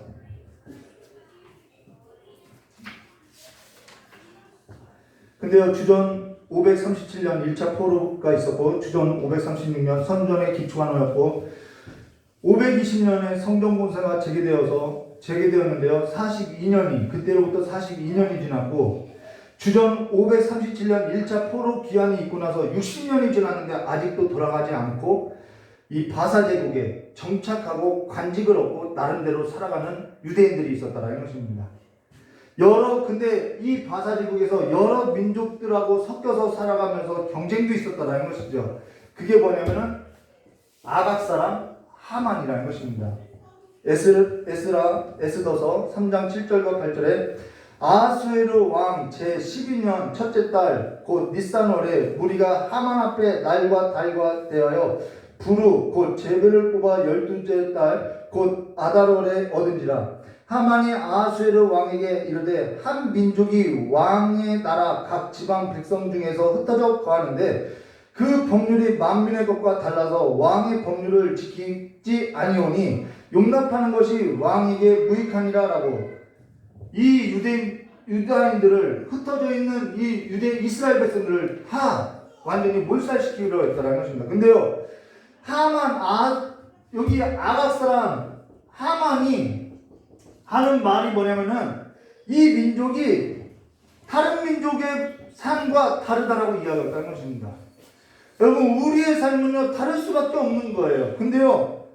근데요, 주전 537년 1차 포로가 있었고, 주전 536년 선전의 기초가 놓였고, 520년에 성전공사가 재개되었는데요, 42년이, 그때로부터 42년이 지났고, 주전 537년 1차 포로 기한이 있고 나서 60년이 지났는데 아직도 돌아가지 않고 이 바사 제국에 정착하고 관직을 얻고 또 나름대로 살아가는 유대인들이 있었다라는 것입니다. 근데 이 바사제국에서 여러 민족들하고 섞여서 살아가면서 경쟁도 있었다라는 것이죠. 그게 뭐냐면은 아각 사람 하만이라는 것입니다. 에스더서 3장 7절과 8절에 아하수에르 왕 제12년 첫째 달 곧 니산월에 무리가 하만 앞에 날과 달과 대하여 부르 곧 제벨을 뽑아 12째 달 곧 아달월에 얻은지라. 하만이 아하수에르 왕에게 이르되 한 민족이 왕의 나라 각 지방 백성 중에서 흩어져 거하는데 그 법률이 만민의 것과 달라서 왕의 법률을 지키지 아니오니 용납하는 것이 왕에게 무익하니라 라고. 이 유다인들을 흩어져 있는 이 이스라엘 백성들을 다 완전히 몰살시키려 했다는 것입니다. 근데요, 여기 아각 사람 하만이 하는 말이 뭐냐면은 이 민족이 다른 민족의 삶과 다르다라고 이야기했다는 것입니다. 여러분, 우리의 삶은요 다를 수밖에 없는 거예요. 근데요,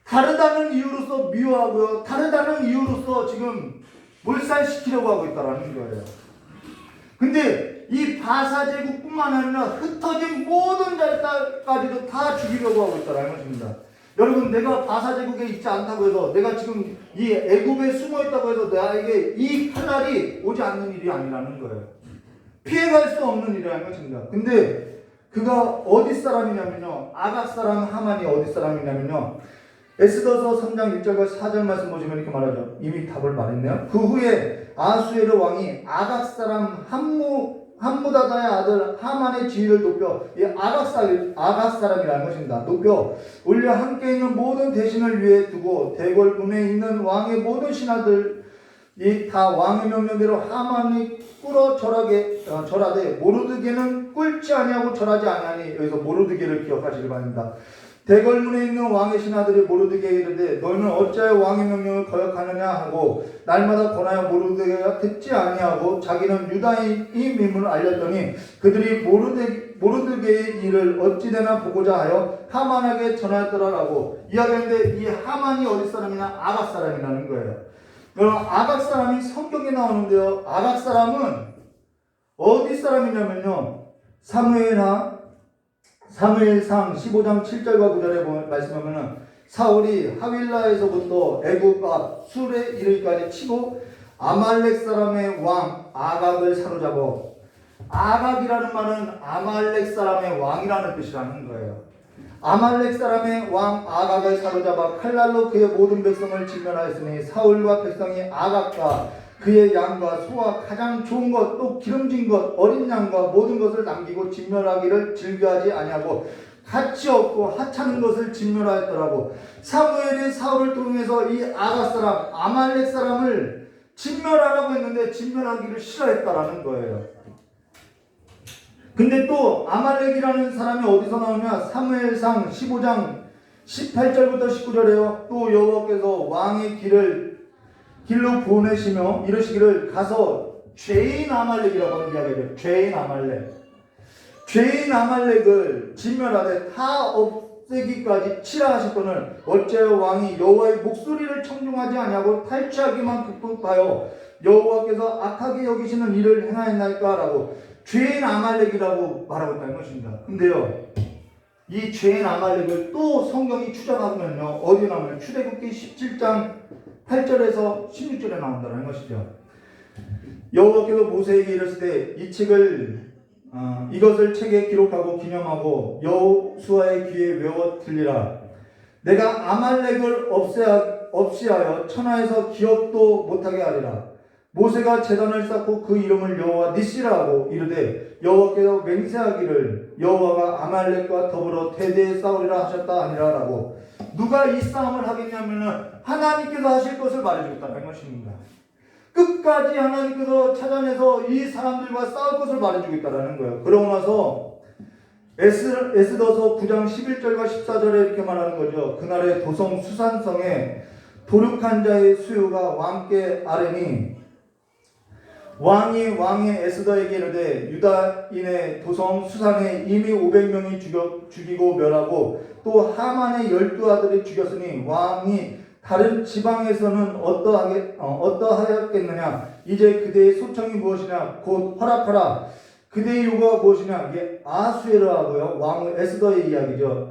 다르다는 이유로서 미워하고요, 다르다는 이유로서 지금 몰살시키려고 하고 있다는 거예요. 근데 이 바사제국뿐만 아니라 흩어진 모든 자들까지도 다 죽이려고 하고 있다는 것입니다. 여러분, 내가 바사제국에 있지 않다고 해서, 내가 지금 이 애굽에 숨어 있다고 해서 나에게 이 칼날이 오지 않는 일이 아니라는 거예요. 피해갈 수 없는 일이라는 것입니다. 근데 그가 어디 사람이냐면요, 아각 사람 하만이 어디 사람이냐면요, 에스더서 3장 1절과 4절 말씀 보시면 이렇게 말하죠. 이미 답을 말했네요. 그 후에 아하수에르 왕이 아각 사람 함무다다의 아들 하만의 지위를 높여, 이 아각 사람이라는 것입니다. 높여 올려 함께 있는 모든 대신을 위해 두고 대궐문에 있는 왕의 모든 신하들이 다 왕의 명령대로 하만이 꿇어 절하되 모르드게는 꿇지 아니하고 절하지 아니하니, 여기서 모르드게를 기억하시기 바랍니다. 대궐문에 있는 왕의 신하들이 모르드게에게 이르되 너희는 어찌하여 왕의 명령을 거역하느냐 하고 날마다 권하여 모르드게가 듣지 아니하고 자기는 유다인이 밈을 알렸더니 그들이 모르드게의 일을 어찌되나 보고자 하여 하만에게 전하였더라라고 이야기하는데, 이 하만이 어디 사람이냐? 아각 사람이라는 거예요. 여러분, 아각 사람이 성경에 나오는데요, 아각 사람은 어디 사람이냐면요, 사무엘상 15장 7절과 9절에 말씀하면은 사울이 하윌라에서부터 애굽 앞 술에 이르기까지 치고 아말렉 사람의 왕 아각을 사로잡아. 아각이라는 말은 아말렉 사람의 왕이라는 뜻이라는 거예요. 아말렉 사람의 왕 아각을 사로잡아 칼날로 그의 모든 백성을 진멸하였으니 사울과 백성이 아각과 그의 양과 소와 가장 좋은 것, 또 기름진 것, 어린 양과 모든 것을 남기고 진멸하기를 즐겨하지 아니하고 가치 없고 하찮은 것을 진멸하였더라고. 사무엘이 사울을 통해서 이 아각 사람, 아말렉 사람을 진멸하라고 했는데 진멸하기를 싫어했다라는 거예요. 근데 또 아말렉이라는 사람이 어디서 나오냐? 사무엘상 15장 18절부터 19절에요. 또 여호와께서 왕의 길로 보내시며 이르시기를 가서 죄인 아말렉이라고 이야기해요. 죄인 아말렉을 진멸하되 다 없애기까지 치라 하셨거늘 어찌하여 왕이 여호와의 목소리를 청중하지 아니하고 탈취하기만 급급하여 여호와께서 악하게 여기시는 일을 행하였나이까 라고 죄인 아말렉이라고 말하고 있다는 것입니다. 근데요, 이 죄인 아말렉을 또 성경이 추정하면요, 어디 나오면 출애굽기 17장 8절에서 16절에 나온다는 것이죠. 여호와께서 모세에게 이르시되 이 책을 이것을 책에 기록하고 기념하고 여호수아의 귀에 외워 들리라. 내가 아말렉을 없이하여 천하에서 기억도 못하게 하리라. 모세가 제단을 쌓고 그 이름을 여호와 니시라 하고 이르되 여호와께서 맹세하기를 여호와가 아말렉과 더불어 대대에 싸우리라 하셨다 아니라라고. 누가 이 싸움을 하겠냐면은 하나님께서 하실 것을 말해주겠다는 것입니다. 끝까지 하나님께서 찾아내서 이 사람들과 싸울 것을 말해주겠다는 거예요. 그러고 나서 에스더서 9장 11절과 14절에 이렇게 말하는 거죠. 그날의 도성 수산성에 도륙한 자의 수요가 왕께 아뢰니 왕이 에스더에게 이르되 유다인의 도성 수산에 이미 500명이 죽이고 멸하고 또 하만의 12 아들이 죽였으니 왕이 다른 지방에서는 어떠하였겠느냐. 이제 그대의 소청이 무엇이냐. 곧 허락하라. 그대의 요구가 무엇이냐. 이게 아수에르하고요, 왕 에스더의 이야기죠.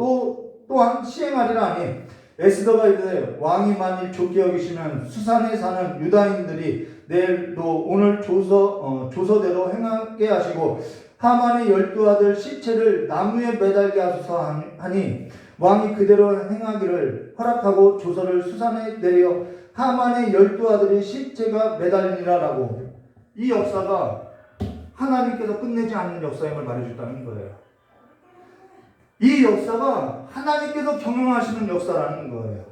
또한 시행하리라 하니 에스더가 이르되 왕이 만일 좋게 여기시면 수산에 사는 유다인들이 내일도 오늘 조서대로 행하게 하시고 하만의 12아들 시체를 나무에 매달게 하소서 하니 왕이 그대로 행하기를 허락하고 조서를 수산에 내려 하만의 12아들의 시체가 매달리라라고. 이 역사가 하나님께서 끝내지 않는 역사임을 말해줬다는 거예요. 이 역사가 하나님께서 경영하시는 역사라는 거예요.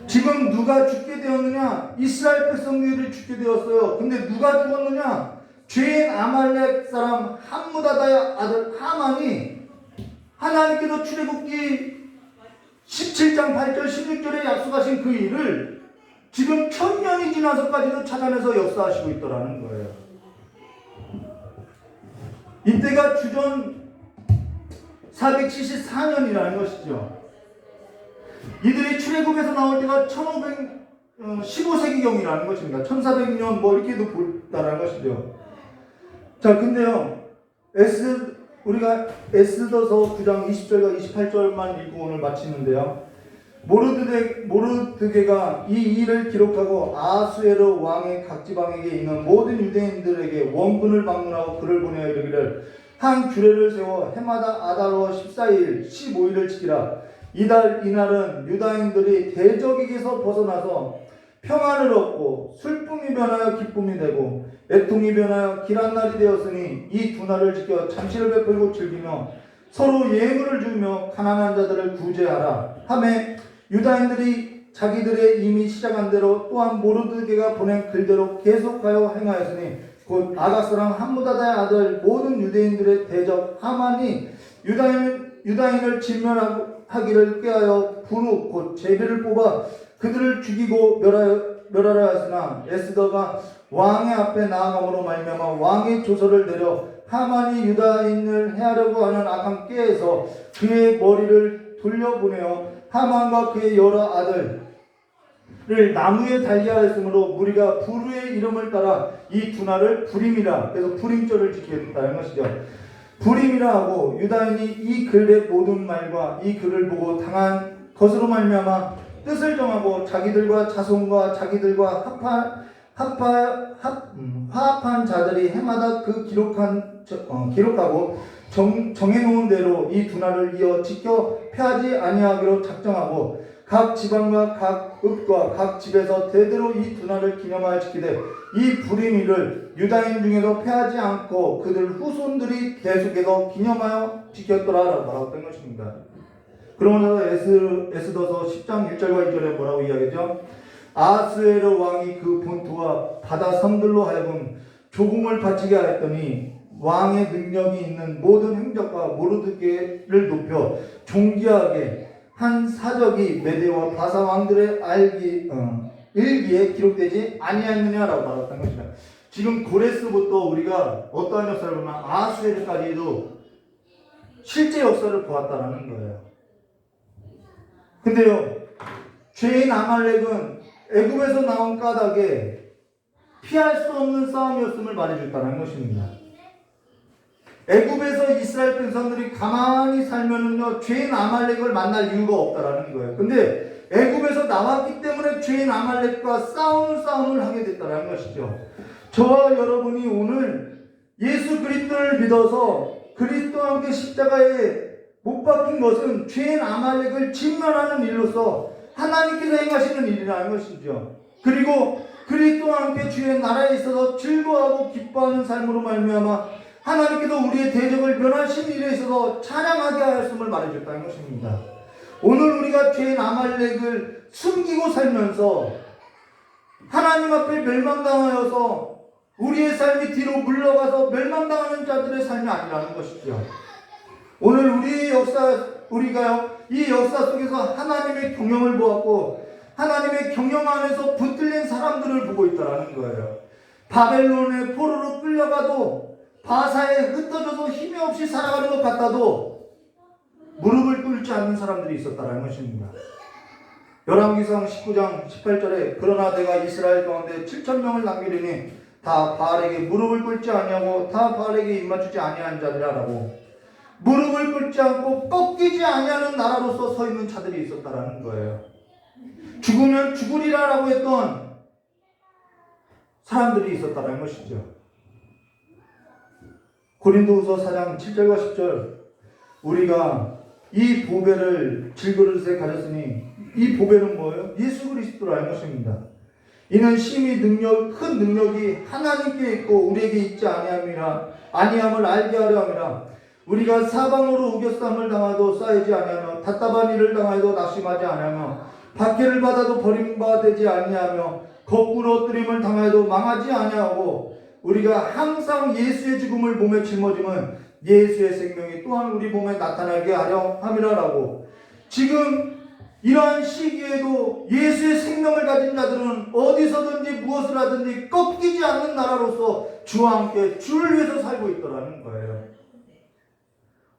지금 누가 죽게 되었느냐? 이스라엘 백성들이 죽게 되었어요. 근데 누가 죽었느냐? 죄인 아말렉 사람 함무다다의 아들 하만이 하나님께서 출애굽기 17장 8절 16절에 약속하신 그 일을 지금 1000년이 지나서까지도 찾아내서 역사하시고 있더라는 거예요. 이때가 주전 474년이라는 것이죠. 이들이 출애굽에서 나올 때가 15세기경이라는 것입니다. 1400년 뭐 이렇게도 볼다라는 것이죠. 자, 근데요, 우리가 에스더서 9장 20절과 28절만 읽고 오늘 마치는데요. 모르드게가 이 일을 기록하고 아수에르 왕의 각 지방에게 있는 모든 유대인들에게 원군을 방문하고 그를 보내어 이르기를 한 규례를 세워 해마다 아달월 14일 15일을 지키라. 이날은 유다인들이 대적에게서 벗어나서 평안을 얻고 슬픔이 변하여 기쁨이 되고 애통이 변하여 길한 날이 되었으니 이 두 날을 지켜 잠시를 베풀고 즐기며 서로 예물을 주며 가난한 자들을 구제하라 하매 유다인들이 자기들의 이미 시작한 대로 또한 모르드게가 보낸 글대로 계속하여 행하였으니 곧 아각 사람 함무다다의 아들 모든 유대인들의 대적 하만이 유다인을 진멸하기를 꾀하여 부르 곧 제비를 뽑아 그들을 죽이고 멸하려 하였으나 에스더가 왕의 앞에 나아감으로 말미암아 왕의 조서를 내려 하만이 유다인을 해하려고 하는 악한 꾀에서 그의 머리를 돌려보내어 하만과 그의 여러 아들을 나무에 달게 하였으므로 무리가 부르의 이름을 따라 이 두 날을 부림이라, 그래서 부림절을 지키겠다는 것이죠. 부림이라 하고 유다인이 이 글의 모든 말과 이 글을 보고 당한 것으로 말미암아 뜻을 정하고 자기들과 자손과 자기들과 화합한 자들이 해마다 그 기록하고 정해놓은 대로 이 두 날을 이어 지켜 폐하지 아니하기로 작정하고 각 지방과 각 읍과 각 집에서 대대로 이 두 날을 기념하여 지키되 이 부림일을 유다인 중에서 폐하지 않고 그들 후손들이 계속해서 기념하여 지켰더라라고 말했던 것입니다. 그러면서 에스더서 10장 1절과 2절에 뭐라고 이야기하죠? 아스에르 왕이 그 본토와 바다 섬들로 하여금 조공을 바치게 하였더니 왕의 능력이 있는 모든 행적과 모르드게를 높여 존귀하게 한 사적이 메대와 바사 왕들의 일기에 기록되지 아니하느냐라고 말했던 것이다. 지금 고레스부터 우리가 어떠한 역사를 보면 아수에르까지도 실제 역사를 보았다라는 거예요. 근데요, 죄인 아말렉은 애굽에서 나온 까닭에 피할 수 없는 싸움이었음을 말해줬다는 것입니다. 애굽에서 이스라엘 백성들이 가만히 살면은요, 죄인 아말렉을 만날 이유가 없다라는 거예요. 근데 애굽에서 나왔기 때문에 죄인 아말렉과 싸움을 하게 됐다라는 것이죠. 저와 여러분이 오늘 예수 그리스도를 믿어서 그리스도와 함께 십자가에 못 박힌 것은 죄인 아말렉을 진멸하는 일로서 하나님께서 행하시는 일이라는 것이죠. 그리고 그리스도와 함께 주의 나라에 있어서 즐거워하고 기뻐하는 삶으로 말미암아 하나님께서 우리의 대적을 멸하신 일에 있어서 찬양하게 하였음을 말해줬다는 것입니다. 오늘 우리가 죄인 아말렉을 숨기고 살면서 하나님 앞에 멸망당하여서 우리의 삶이 뒤로 물러가서 멸망당하는 자들의 삶이 아니라는 것이죠. 오늘 우리가요, 이 역사 속에서 하나님의 경영을 보았고 하나님의 경영 안에서 붙들린 사람들을 보고 있다는 거예요. 바벨론의 포로로 끌려가도 바사에 흩어져서 힘이 없이 살아가는 것 같아도 무릎을 꿇지 않는 사람들이 있었다는 것입니다. 열왕기상 19장 18절에 그러나 내가 이스라엘 가운데 7,000명을 남기리니 다 바알에게 무릎을 꿇지 아니하고 다 바알에게 입맞추지 아니한 자들이라고. 무릎을 꿇지 않고 꺾이지 아니하는 나라로서 서 있는 자들이 있었다라는 거예요. 죽으면 죽으리라라고 했던 사람들이 있었다는 것이죠. 고린도후서 4장 7절과 10절, 우리가 이 보배를 질그릇에 가졌으니 이 보배는 뭐예요? 예수 그리스도라는 것입니다. 이는 심히 큰 능력이 하나님께 있고 우리에게 있지 아니함을 알게 하려 함이라. 우리가 사방으로 우겨쌈을 당하도 쌓이지 아니하며 답답한 일을 당하여도 낙심하지 아니하며 박해를 받아도 버림받지 아니하며 거꾸로 엎드림을 당하여도 망하지 아니하고 우리가 항상 예수의 죽음을 몸에 짊어지면 예수의 생명이 또한 우리 몸에 나타나게 하려 함이라라고. 지금 이러한 시기에도 예수의 생명을 가진 자들은 어디서든지 무엇을 하든지 꺾이지 않는 나라로서 주와 함께 주를 위해서 살고 있더라는 거예요.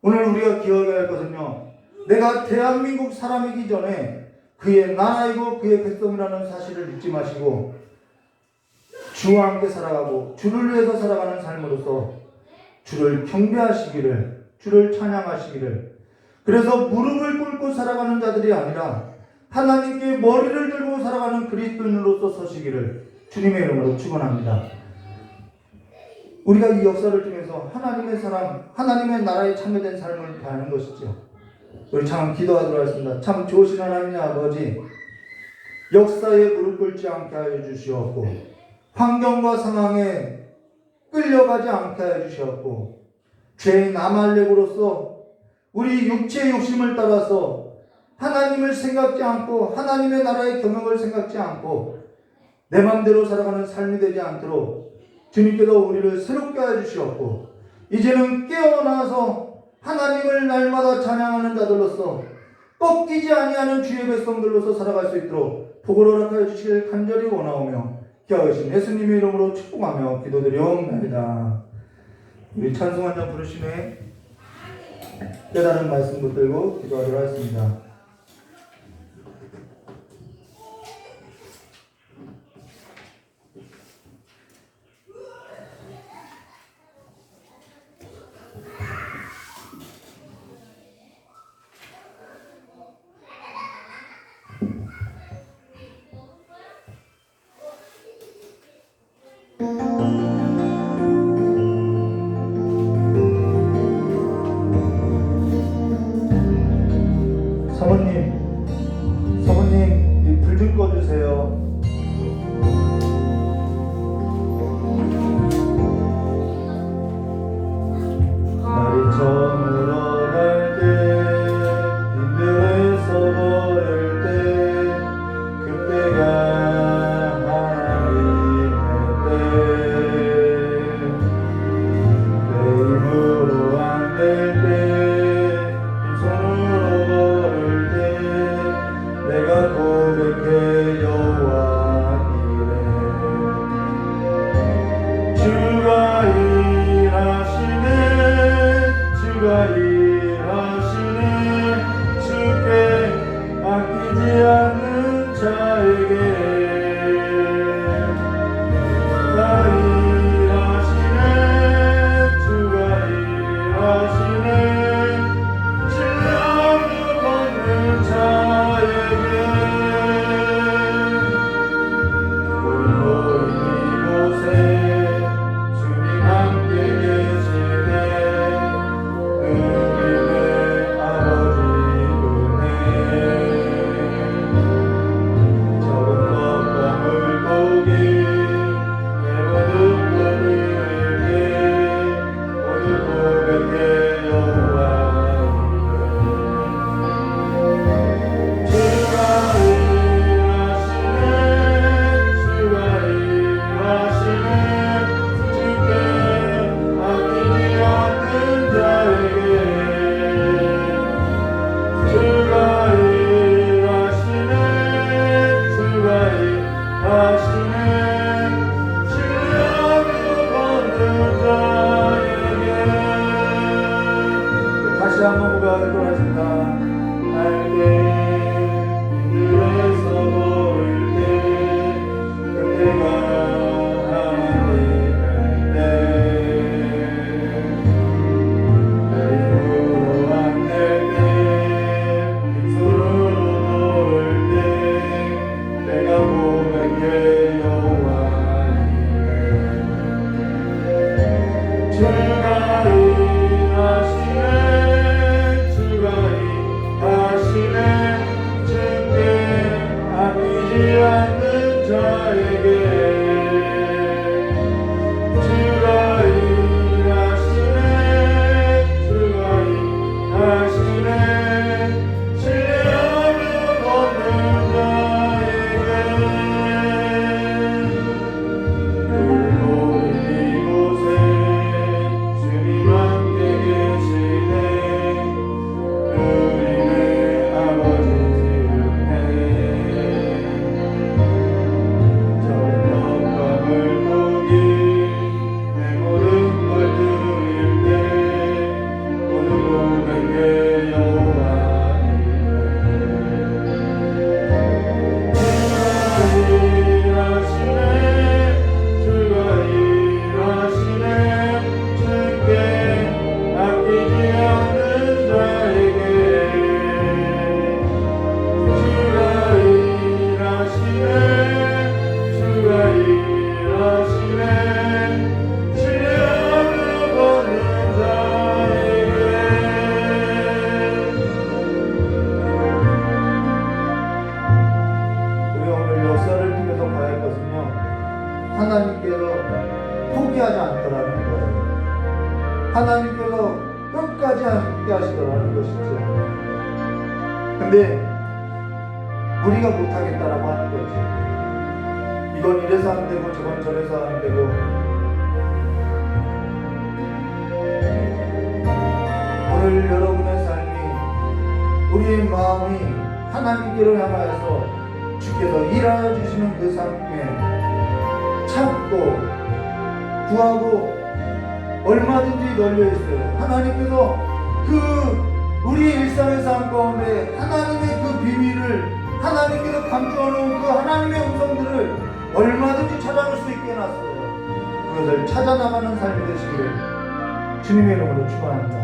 오늘 우리가 기억해야 할 것은요, 내가 대한민국 사람이기 전에 그의 나라이고 그의 백성이라는 사실을 잊지 마시고 주와 함께 살아가고 주를 위해서 살아가는 삶으로서 주를 경배하시기를, 주를 찬양하시기를, 그래서 무릎을 꿇고 살아가는 자들이 아니라 하나님께 머리를 들고 살아가는 그리스도인으로서 서시기를 주님의 이름으로 축원합니다. 우리가 이 역사를 통해서 하나님의 사람, 하나님의 나라에 참여된 삶을 대하는 것이죠. 우리 참 기도하도록 하겠습니다. 참 좋으신 하나님 아버지, 역사에 무릎 꿇지 않게 하여 주시옵고 환경과 상황에 끌려가지 않게 하여 주시옵고 죄인 아말렉으로서 우리 육체의 욕심을 따라서 하나님을 생각지 않고 하나님의 나라의 경영을 생각지 않고 내 맘대로 살아가는 삶이 되지 않도록 주님께서 우리를 새롭게 하여 주시옵고 이제는 깨어나서 하나님을 날마다 찬양하는 자들로서 꺾이지 아니하는 주의 백성들로서 살아갈 수 있도록 복을 허락하여 주시길 간절히 원하오며 기하신 예수님의 이름으로 축복하며 기도드리옵나이다. 우리 찬송 한 장 부르신 후에 깨달은 말씀 붙들고 기도하도록 하겠습니다. 사모님, 이 불 좀 꺼주세요. 날이 저물어 갈 때, 빈들에서 걸을 때, 그때가 하나님의 때. 내 힘으로 안 될 때, 빈손으로 걸을 때, 내가 고백해 여호와 이래. 주가 일하시네, 주가 일하시네, 주께 아끼지 않는 자에게 나 일하시네, 주가 일하시네, 신뢰하며 걷는 자에게 우리 모인 이곳에 주님 함께 계시네. 은혜의 아버지 은혜, 적은 것과 물고기 내 모든 것들에게 모두 고백해 여호와 이래. 주가 일하시네, 주가 일하시네, 주께 아끼지 않는 자에게 주가 일하시네, 주가 일하시네, 신뢰하며 걷는 자에게. 다시 한번 고백하도록 하겠습니다. 알게 빈들에서 끝까지 함께 하시더라는 것이죠. 근데 우리가 못하겠다라고 하는 거죠. 이건 이래서 안 되고 저건 저래서 안 되고. 오늘 여러분의 삶이, 우리의 마음이 하나님께로 향하여서 주께서 일하여 주시는 그 삶에 참고 구하고 얼마든지 널려 있어요. 하나님께서 우리의 일상의 삶 가운데 하나님의 그 비밀을, 하나님께서 감추어놓은 그 하나님의 음성들을 얼마든지 찾아낼 수 있게 해놨어요. 그것을 찾아나가는 삶이 되시기를 주님의 이름으로 축원합니다.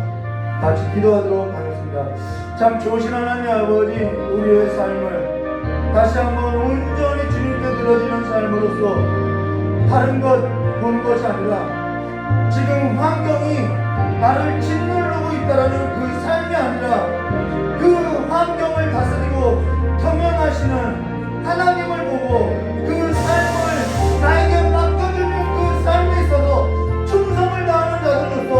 같이 기도하도록 하겠습니다. 참 좋으신 하나님 아버지, 우리의 삶을 다시 한번 온전히 주님께 드려지는 삶으로서 다른 것 보는 것이 아니라 지금 환경이 나를 짓누르고 있다라는 그 삶이 아니라 그 환경을 다스리고 경영하시는 하나님을 보고 그 삶을 나에게 맡겨주는 그 삶에 있어서 충성을 다하는 자들로서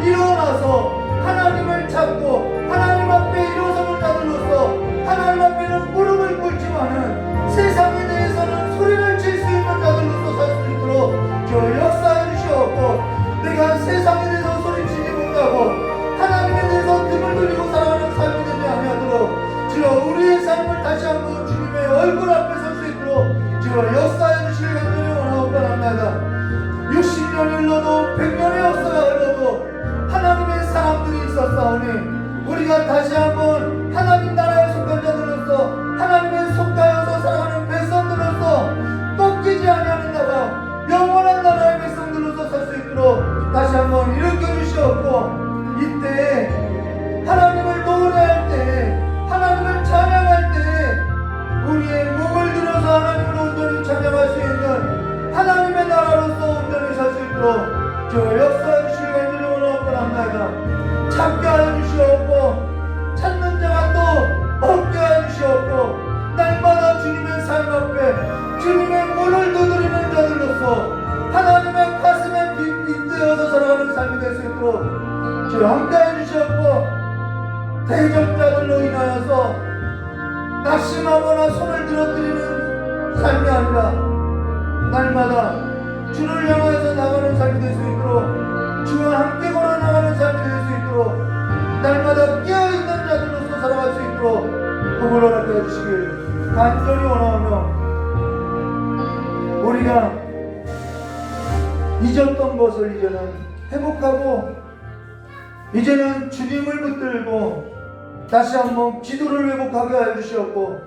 일어나서 하나님을 찾고 하나님 앞에 일어서는 자들로서 하나님 앞에는 무릎을 꿇지만은 세상에 대해서는 소리를 칠 수 있는 자들로서 살 수 있도록 저 역사해 주시옵고, 내가 세상에 대해서 소리치지 못하고 하나님에 대해서 등을 돌리고 살아가는 삶이 되지 아니하도록 주여 우리의 삶을 다시 한번 주님의 얼굴 앞에 설 수 있도록 주여 역사해 주시길 간절히 원하옵나이다. 60년이 흘러도 100년의 역사가 흘러도 하나님의 사람들이 있었사오니 우리가 다시 한번 하나님 나라에 속한 자들로서 하나님의 속하여서 살아가는 백성들로서 꺾이지 아니하는 나라, 영원한 나라의 백성들로서 살 수 있도록 다시 한번 일으켜 주시옵고, 이때에 하나님을 노래할 때에 하나님을 찬양할 때에 우리의 몸을 들어서 하나님을 온전히 찬양할 수 있는 하나님의 나라로서 온전히 살 수 있도록 저 역사해 주시길 간절히 원하옵나이다. 찾게 하여 주시옵고 찾는 자가 또 얻게 하여 주시옵고, 날마다 주님의 삶 앞에 주님의 문을 두드리는 자들로서 하나님의 가슴에 빗대어서 살아가는 삶이 될 수 있도록 주여 함께해 주시옵고, 대적자들로 인하여서 낙심하거나 손을 들어드리는 삶이 아니라 날마다 주를 향해서 나가는 삶이 될 수 있도록, 주와 함께 걸어 나가는 삶이 될 수 있도록, 날마다 깨어있는 자들로서 살아갈 수 있도록 복을 허락해 주시길 간절히 원하오며, 우리가 잊었던 것을 이제는 회복하고 이제는 주님을 붙들고 다시 한번 기도를 회복하게 하여 주시옵고,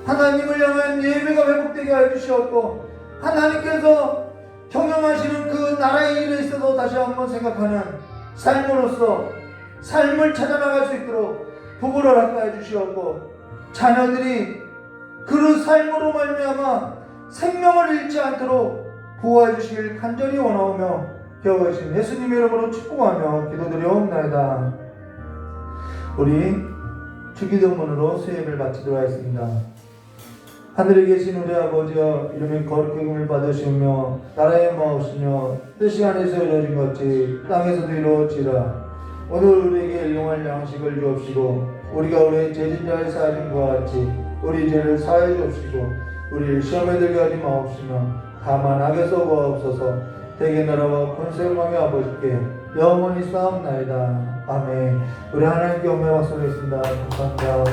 하나님을 향한 예배가 회복되게 하여 주시옵고, 하나님께서 경영하시는 그 나라의 일에 있어서 다시 한번 생각하는 삶으로서 삶을 찾아나갈 수 있도록 복을 허락하여 주시옵고, 자녀들이 그 삶으로 말미암아 생명을 잃지 않도록 보호해 주시길 간절히 원하오며 겨우신 예수님의 이름으로 축복하며 기도드려옵나이다. 우리 주기도문으로 수예를 마치도록 하겠습니다. 하늘에 계신 우리 아버지여, 이름이 거룩히 여김을 받으시며 나라의 마옵시며 뜻이 하늘에서 이루어진 같이 땅에서도 이루어지라. 오늘 우리에게 일용할 양식을 주옵시고, 우리가 우리의 죄진자를 사하는 것과 같이 우리 죄를 사하여 주옵시고, 우리를 시험에 들게 하지 마옵시며 다만 악에서 구하옵소서. 대개 나라와 권세荣왕의 아버지께 영원히 싸움나이다. 아멘. 우리 하나님께 영광 받겠습니다. 감사합니다.